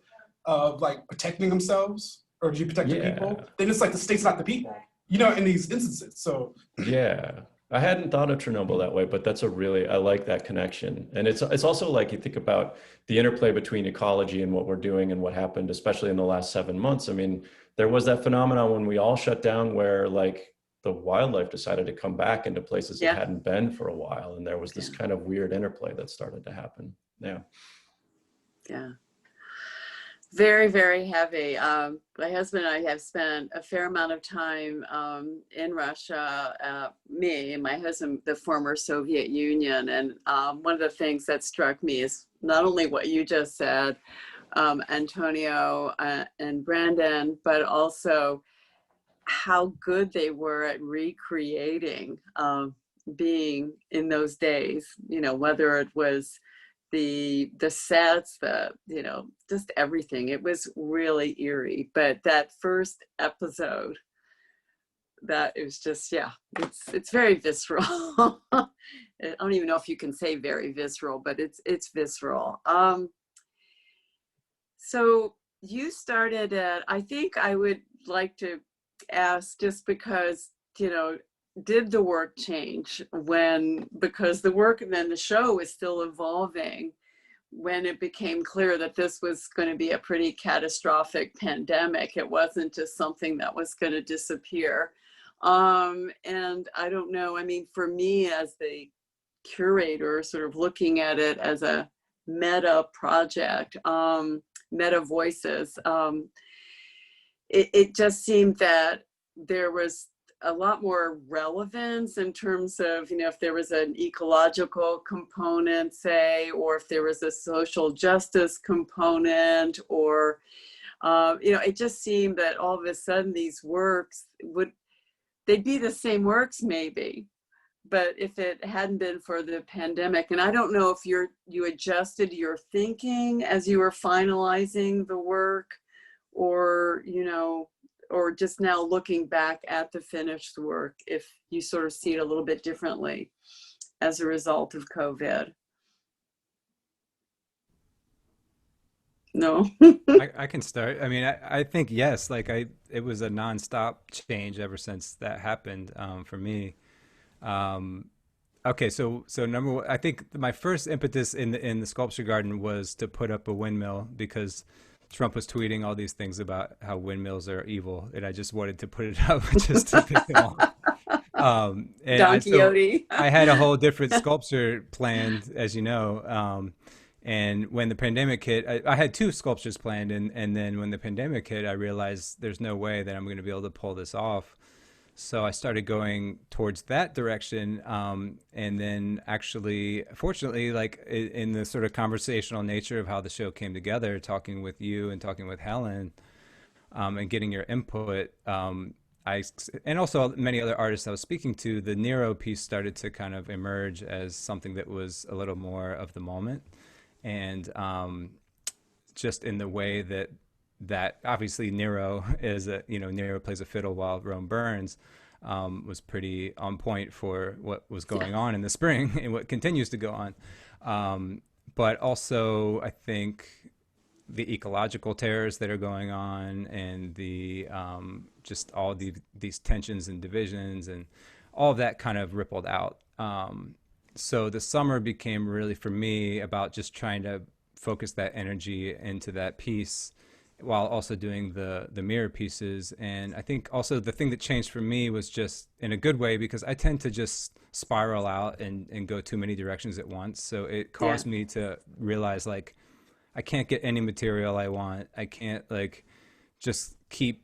of like protecting themselves, or do you protect the people? Then it's like the state's not the people, in these instances. So yeah. I hadn't thought of Chernobyl that way, but I like that connection. And it's also like you think about the interplay between ecology and what we're doing and what happened, especially in the last 7 months. I mean, there was that phenomenon when we all shut down where like the wildlife decided to come back into places it hadn't been for a while. And there was this kind of weird interplay that started to happen. Yeah. Yeah. Very, very heavy. My husband and I have spent a fair amount of time in Russia, me and my husband, the former Soviet Union. And one of the things that struck me is not only what you just said, Antonio and Brandon, but also how good they were at recreating being in those days, whether it was the sets, just everything. It was really eerie. But that first episode, that is just, it's very visceral. I don't even know if you can say very visceral, but it's visceral. So you started at, I think I would like to ask, just because, did the work change because the work and then the show is still evolving, when it became clear that this was going to be a pretty catastrophic pandemic? It wasn't just something that was going to disappear. And I don't know, I mean, for me as the curator, sort of looking at it as a meta project, meta voices, it just seemed that there was a lot more relevance in terms of, if there was an ecological component, say, or if there was a social justice component, or It just seemed that all of a sudden these works they'd be the same works maybe, but if it hadn't been for the pandemic, and I don't know if you adjusted your thinking as you were finalizing the work, or, or just now looking back at the finished work, if you sort of see it a little bit differently as a result of COVID. No? I can start. I mean, I think yes, like it was a nonstop change ever since that happened for me. Okay, so number one, I think my first impetus in the sculpture garden was to put up a windmill because Trump was tweeting all these things about how windmills are evil, and I just wanted to put it up just to pick them off. And Don Quixote. I had a whole different sculpture planned, as you know. And when the pandemic hit, I had two sculptures planned, and then when the pandemic hit, I realized there's no way that I'm going to be able to pull this off. So I started going towards that direction, and then actually, fortunately, like in the sort of conversational nature of how the show came together, talking with you and talking with Helen, and getting your input, and also many other artists I was speaking to, the Nero piece started to kind of emerge as something that was a little more of the moment. And just in the way that obviously Nero is Nero plays a fiddle while Rome burns, was pretty on point for what was going on in the spring and what continues to go on. But also I think the ecological terrors that are going on, and the just all these tensions and divisions and all of that kind of rippled out. So the summer became really, for me, about just trying to focus that energy into that piece while also doing the mirror pieces. And I think also the thing that changed for me was just in a good way, because I tend to just spiral out and go too many directions at once. So it caused me to realize, like, I can't get any material I want. I can't just keep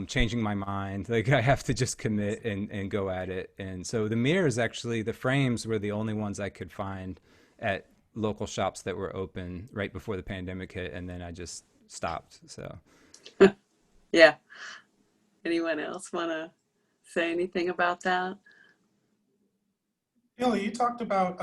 changing my mind. Like, I have to just commit and go at it. And so the mirrors, actually, the frames were the only ones I could find at local shops that were open right before the pandemic hit. And then I just stopped. So Yeah. Anyone else want to say anything about that? Billy, you talked about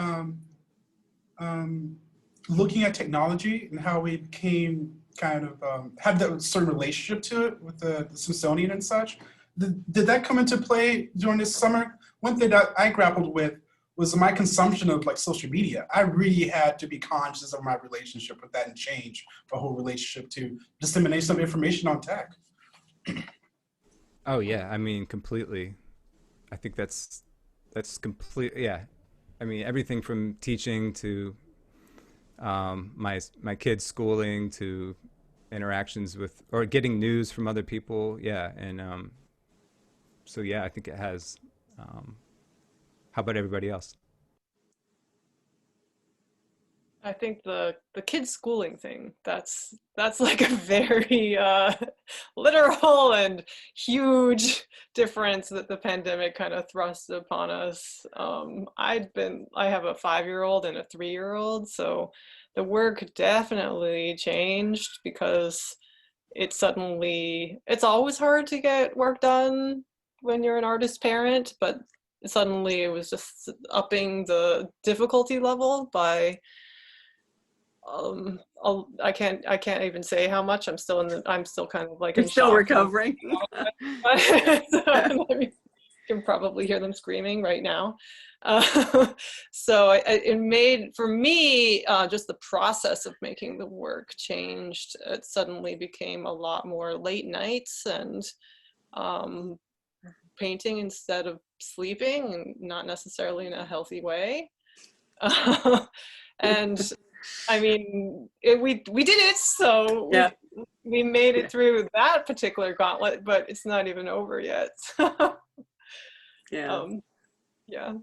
looking at technology and how we became kind of had that certain relationship to it with the Smithsonian and such. Did that come into play during this summer? One thing that I grappled with was my consumption of social media. I really had to be conscious of my relationship with that and change my whole relationship to dissemination of information on tech. Oh yeah, I mean, completely. I think that's complete. Yeah, I mean, everything from teaching to my kids' schooling to interactions with or getting news from other people. Yeah, and so yeah, I think it has. How about everybody else? I think the kids schooling thing, that's like a very literal and huge difference that the pandemic kind of thrust upon us. I have a 5-year-old and a 3-year-old, so the work definitely changed because it's always hard to get work done when you're an artist parent, but suddenly it was just upping the difficulty level by I can't even say how much. I'm still kind of like You're in still shock. recovering. You can probably hear them screaming right now. So it made, for me, just the process of making the work changed. It suddenly became a lot more late nights and painting instead of sleeping, and not necessarily in a healthy way. And I mean, we did it, so Yeah. we made it through that particular gauntlet, but it's not even over yet. Yeah. Yeah.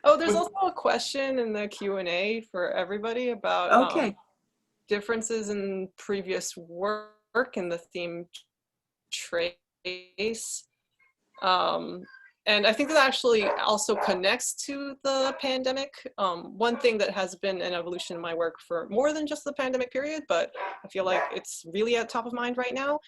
Oh, there's also a question in the Q&A for everybody about Okay. differences in previous work in the theme trace. And I think that actually also connects to the pandemic. One thing that has been an evolution in my work for more than just the pandemic period, but I feel like it's really at top of mind right now.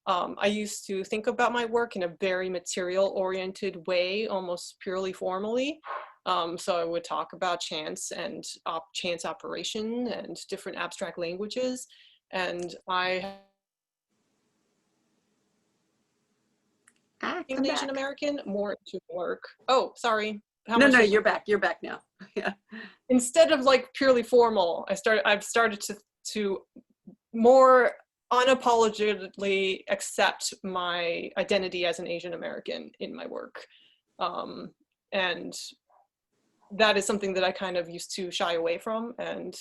I used to think about my work in a very material-oriented way, almost purely formally. So I would talk about chance and chance operation and different abstract languages. And being an Asian American, more into work. Oh, sorry. No, you're back. You're back now. Yeah. Instead of like purely formal, I've started to more unapologetically accept my identity as an Asian American in my work. And that is something that I kind of used to shy away from. And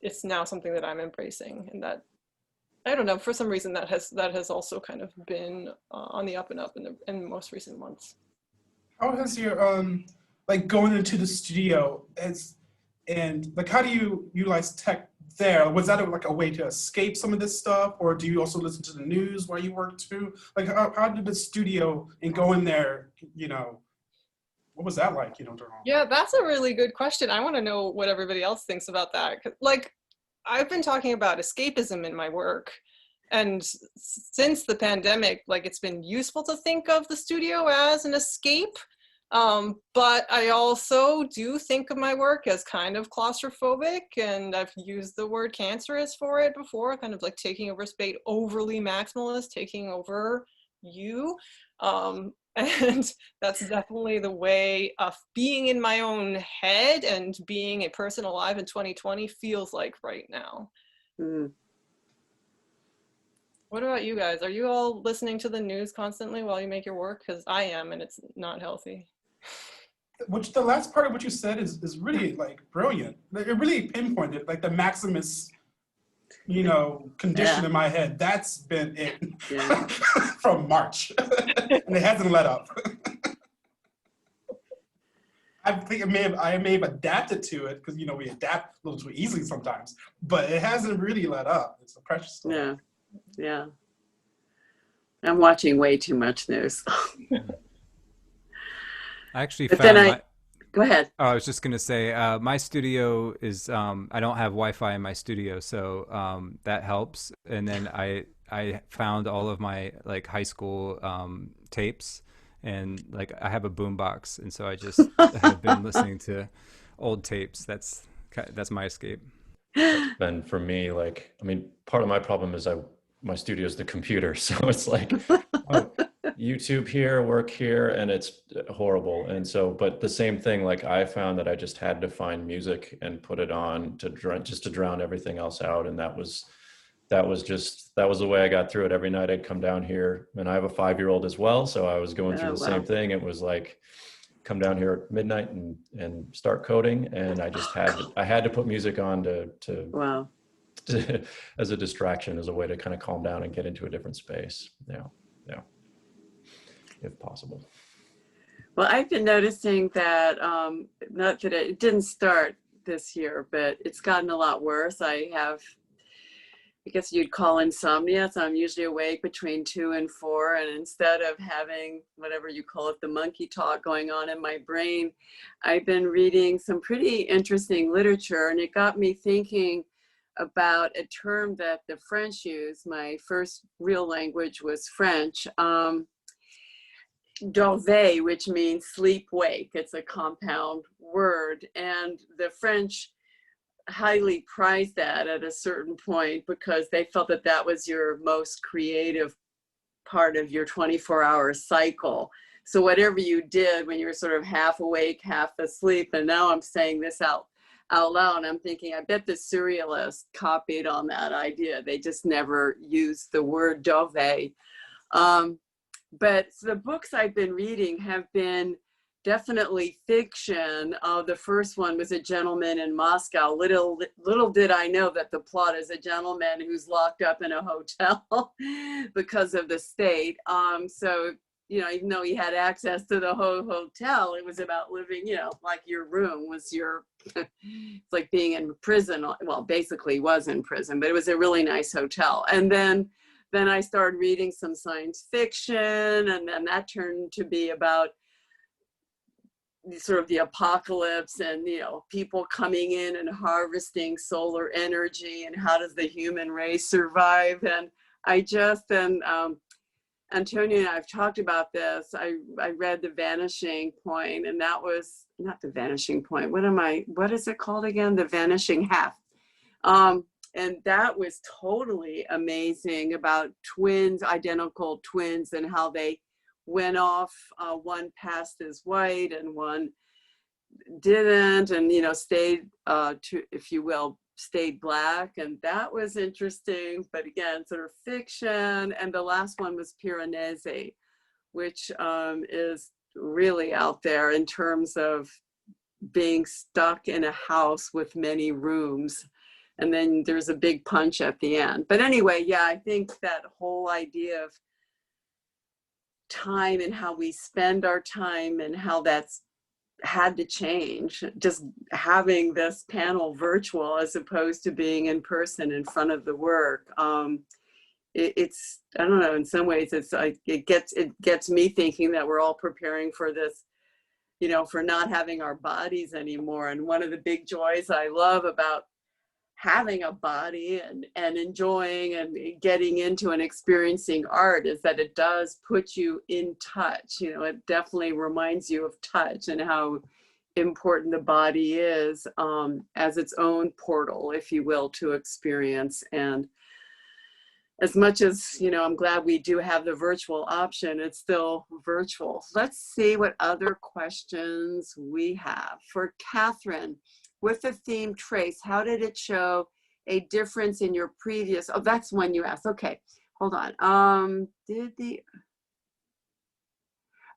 it's now something that I'm embracing, and that, I don't know, for some reason that has also kind of been on the up and up in the most recent months. How has your like going into the studio and like how do you utilize tech there? Was that like a way to escape some of this stuff, or do you also listen to the news while you work too? Like how did the studio and go in there, you know, what was that like, you know, during all Yeah, that's a really good question. I want to know what everybody else thinks about that. Like, I've been talking about escapism in my work, and since the pandemic, like, it's been useful to think of the studio as an escape. But I also do think of my work as kind of claustrophobic, and I've used the word cancerous for it before, kind of like taking over space, overly maximalist, taking over you. And that's definitely the way of being in my own head and being a person alive in 2020 feels like right now. Mm. What about you guys? Are you all listening to the news constantly while you make your work? Because I am, and it's not healthy. Which the last part of what you said is really like brilliant. Like, it really pinpointed like the Maximus, you know, condition in my head. That's been it from March, and it hasn't let up. I think I may have adapted to it because, you know, we adapt a little too easily sometimes, but it hasn't really let up. It's a precious story. Yeah. I'm watching way too much news. I actually But found then go ahead. Oh, I was just gonna say, my studio is, I don't have Wi-Fi in my studio, so that helps. And then I found all of my like high school tapes, and like I have a boombox, and so I just have been listening to old tapes. That's my escape. That's been for me, like, I mean, part of my problem is my studio is the computer, so it's like, oh, YouTube here, work here, and it's horrible. And so, but the same thing, like I found that I just had to find music and put it on to drown everything else out. And that was the way I got through it. Every night I'd come down here, and I have a 5-year-old as well. So I was going through the same thing. It was like, come down here at midnight and start coding. And I just had to put music on to as a distraction, as a way to kind of calm down and get into a different space. Yeah. If possible. Well, I've been noticing that, not that it didn't start this year, but it's gotten a lot worse. I guess you'd call insomnia. So I'm usually awake between 2 and 4. And instead of having whatever you call it, the monkey talk going on in my brain, I've been reading some pretty interesting literature. And it got me thinking about a term that the French use. My first real language was French. Dorveil, which means sleep wake. It's a compound word. And the French highly prized that at a certain point because they felt that that was your most creative part of your 24-hour cycle. So whatever you did when you were sort of half awake, half asleep, and now I'm saying this out loud, and I'm thinking, I bet the surrealists copied on that idea. They just never used the word dorveil. But the books I've been reading have been definitely fiction. The first one was A Gentleman in Moscow. Little did I know that the plot is a gentleman who's locked up in a hotel because of the state. So, you know, even though he had access to the whole hotel, it was about living, you know, like your room was your, it's like being in prison. Well, basically was in prison, but it was a really nice hotel. And then then I started reading some science fiction, and then that turned to be about sort of the apocalypse and, you know, people coming in and harvesting solar energy and how does the human race survive. And I just, and Antonio and I have talked about this. I read The Vanishing Point, and that was not The Vanishing Point. What is it called again? The Vanishing Half. And that was totally amazing about twins, identical twins, and how they went off. One passed as white and one didn't, and, you know, stayed, if you will, stayed black. And that was interesting, but again, sort of fiction. And the last one was Piranesi, which is really out there in terms of being stuck in a house with many rooms. And then there's a big punch at the end. But anyway, yeah, I think that whole idea of time and how we spend our time and how that's had to change, just having this panel virtual as opposed to being in person in front of the work. It's, I don't know, in some ways it's like, it gets me thinking that we're all preparing for this, you know, for not having our bodies anymore. And one of the big joys I love about having a body and enjoying and getting into and experiencing art is that it does put you in touch. You know, it definitely reminds you of touch and how important the body is as its own portal, if you will, to experience. And as much as, you know, I'm glad we do have the virtual option, it's still virtual. Let's see what other questions we have. For Katherine, with the theme trace, how did it show a difference in your previous, oh, that's one you asked. Okay, hold on.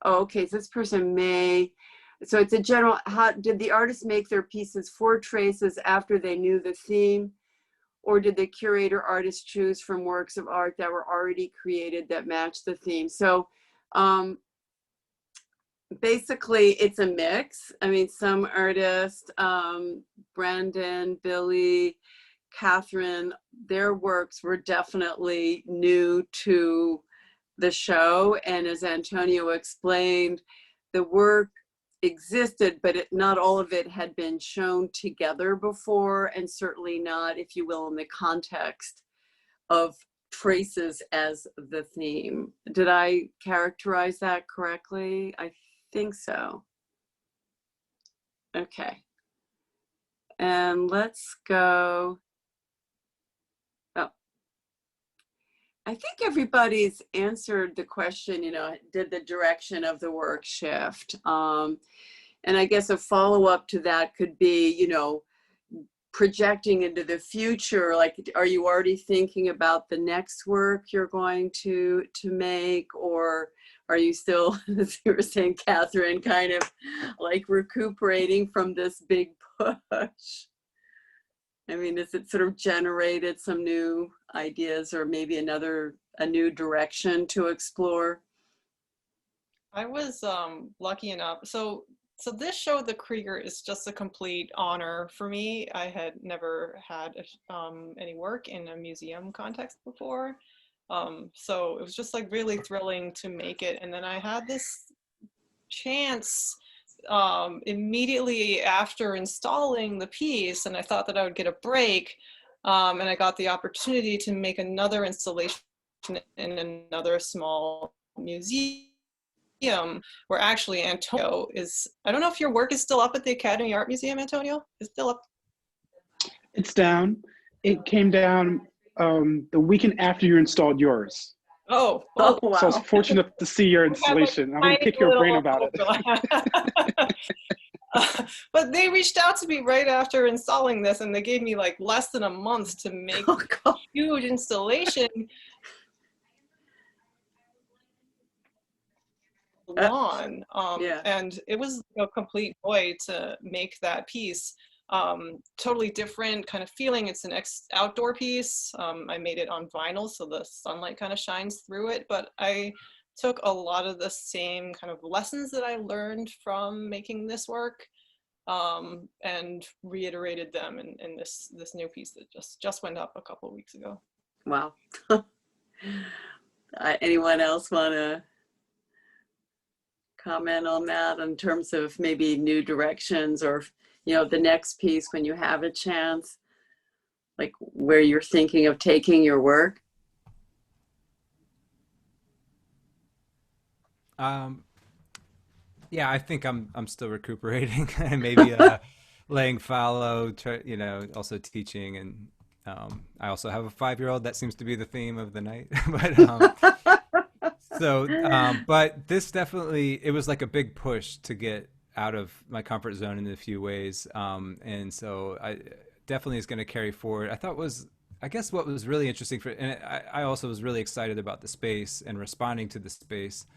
Okay, so this person may, so it's a general, how did the artist make their pieces for traces after they knew the theme? Or did the curator artist choose from works of art that were already created that matched the theme? So basically it's a mix. I mean, some artists, Brandon, Billy, Katherine, their works were definitely new to the show. And as Antonio explained, the work existed, but not all of it had been shown together before, and certainly not, if you will, in the context of traces as the theme. Did I characterize that correctly? I think so. Okay. And let's go. Oh, I think everybody's answered the question, you know, did the direction of the work shift? And I guess a follow-up to that could be, you know, projecting into the future, like, are you already thinking about the next work you're going to make, or are you still, as you were saying, Katherine, kind of like recuperating from this big push? I mean, has it sort of generated some new ideas or maybe a new direction to explore? I was lucky enough. So this show, The Krieger, is just a complete honor for me. I had never had any work in a museum context before. So it was just like really thrilling to make it. And then I had this chance immediately after installing the piece, and I thought that I would get a break. And I got the opportunity to make another installation in another small museum, where actually Antonio is, I don't know if your work is still up at the Academy Art Museum, Antonio? Is it still up? It's down. It came down the weekend after you installed yours. Oh, well, wow. So I was fortunate to see your installation. I'm going to pick your brain about it. But they reached out to me right after installing this, and they gave me like less than a month to make a huge installation. Lawn, Yeah. and it was a complete joy to make that piece. Totally different kind of feeling. It's an outdoor piece. I made it on vinyl, so the sunlight kind of shines through it, but I took a lot of the same kind of lessons that I learned from making this work and reiterated them in this new piece that just went up a couple of weeks ago. Wow. Anyone else want to comment on that in terms of maybe new directions, or, you know, the next piece when you have a chance, like where you're thinking of taking your work? Yeah, I think I'm still recuperating and maybe laying fallow, you know, also teaching, and I also have a 5-year-old. That seems to be the theme of the night. But this definitely, it was like a big push to get out of my comfort zone in a few ways, and so I definitely is going to carry forward. I guess what was really interesting and I also was really excited about the space and responding to the space,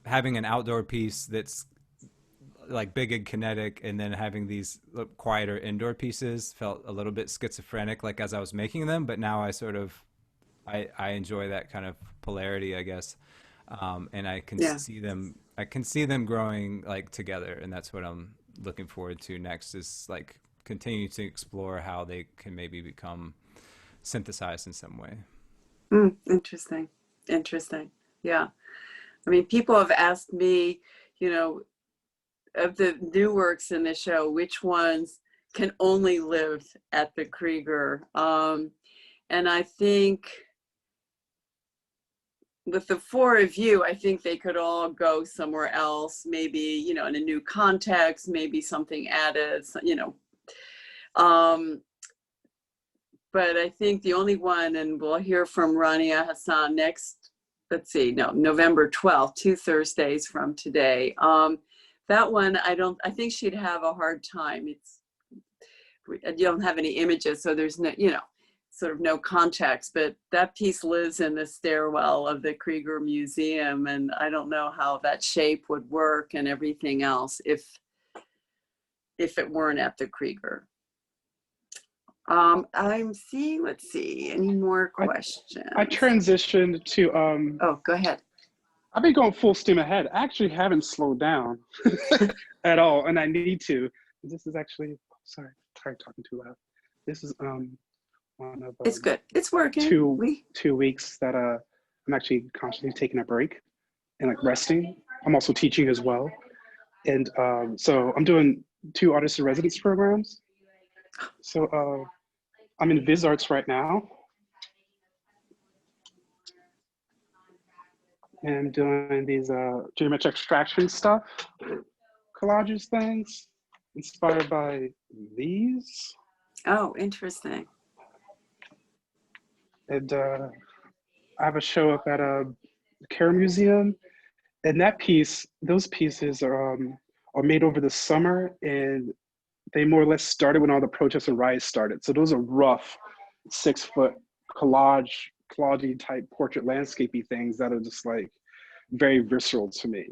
having an outdoor piece that's like big and kinetic, and then having these quieter indoor pieces felt a little bit schizophrenic, like as I was making them. But now I enjoy that kind of polarity, I guess, and I can Yeah. see them growing like together, and that's what I'm looking forward to next, is like continue to explore how they can maybe become synthesized in some way. Interesting. Interesting. Yeah. I mean, people have asked me, you know, of the new works in the show, which ones can only live at the Krieger. And I think with the 4 of you, I think they could all go somewhere else, maybe, you know, in a new context, maybe something added, you know. But I think the only one, and we'll hear from Rania Hassan next, November 12th, 2 Thursdays from today. That one, I think she'd have a hard time. You don't have any images, so there's no, you know, sort of no context, but that piece lives in the stairwell of the Krieger Museum, and I don't know how that shape would work and everything else if it weren't at the Krieger. I'm seeing, let's see, any more questions? I transitioned to, Oh, go ahead. I've been going full steam ahead. I actually haven't slowed down at all, and I need to. This is actually, sorry talking too loud. This is one of It's good. It's working. 2 weeks that I'm actually consciously taking a break and like resting. I'm also teaching as well, and so I'm doing 2 artist in residence programs. So I'm in Viz Arts right now, and I'm doing these geometric extraction stuff, collages things, inspired by these. Oh, interesting. And I have a show up at a Care Museum, and those pieces are made over the summer, and they more or less started when all the protests and riots started. So those are rough 6-foot collage type portrait landscapey things that are just like very visceral to me.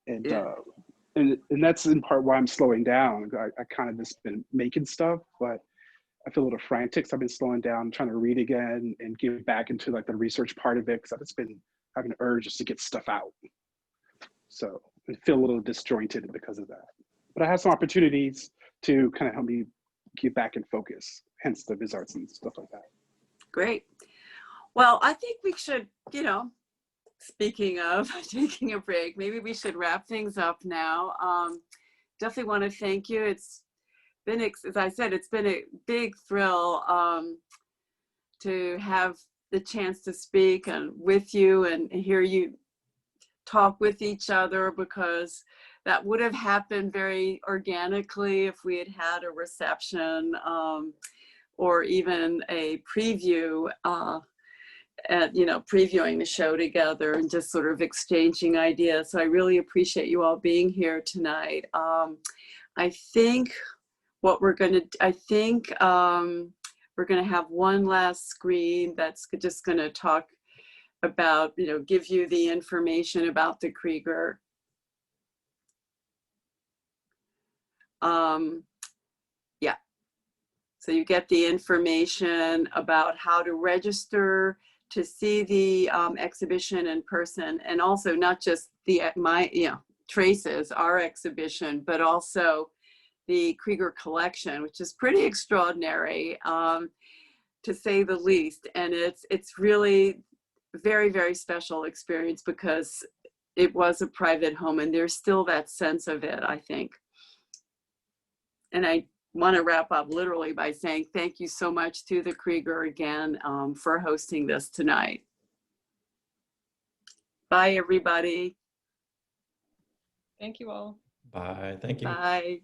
And Yeah. and that's in part why I'm slowing down. I kind of just been making stuff, but I feel a little frantic. So I've been slowing down, trying to read again and get back into like the research part of it, because I've just been having an urge just to get stuff out. So I feel a little disjointed because of that. But I have some opportunities to kind of help me get back in focus, hence the Viz Arts and stuff like that. Great. Well, I think we should, you know, speaking of taking a break, maybe we should wrap things up now. Definitely want to thank you. It's been, as I said, it's been a big thrill to have the chance to speak and with you and hear you talk with each other, because that would have happened very organically if we had had a reception or even a preview, you know, previewing the show together and just sort of exchanging ideas. So I really appreciate you all being here tonight. I think what we're going to, we're going to have one last screen that's just going to talk about, you know, give you the information about the Krieger. Yeah, so you get the information about how to register to see the exhibition in person, and also not just Traces, our exhibition, but also the Krieger collection, which is pretty extraordinary, to say the least. And it's really very, very special experience because it was a private home and there's still that sense of it, I think. And I want to wrap up literally by saying thank you so much to the Krieger again for hosting this tonight. Bye, everybody. Thank you all. Bye. Thank you. Bye.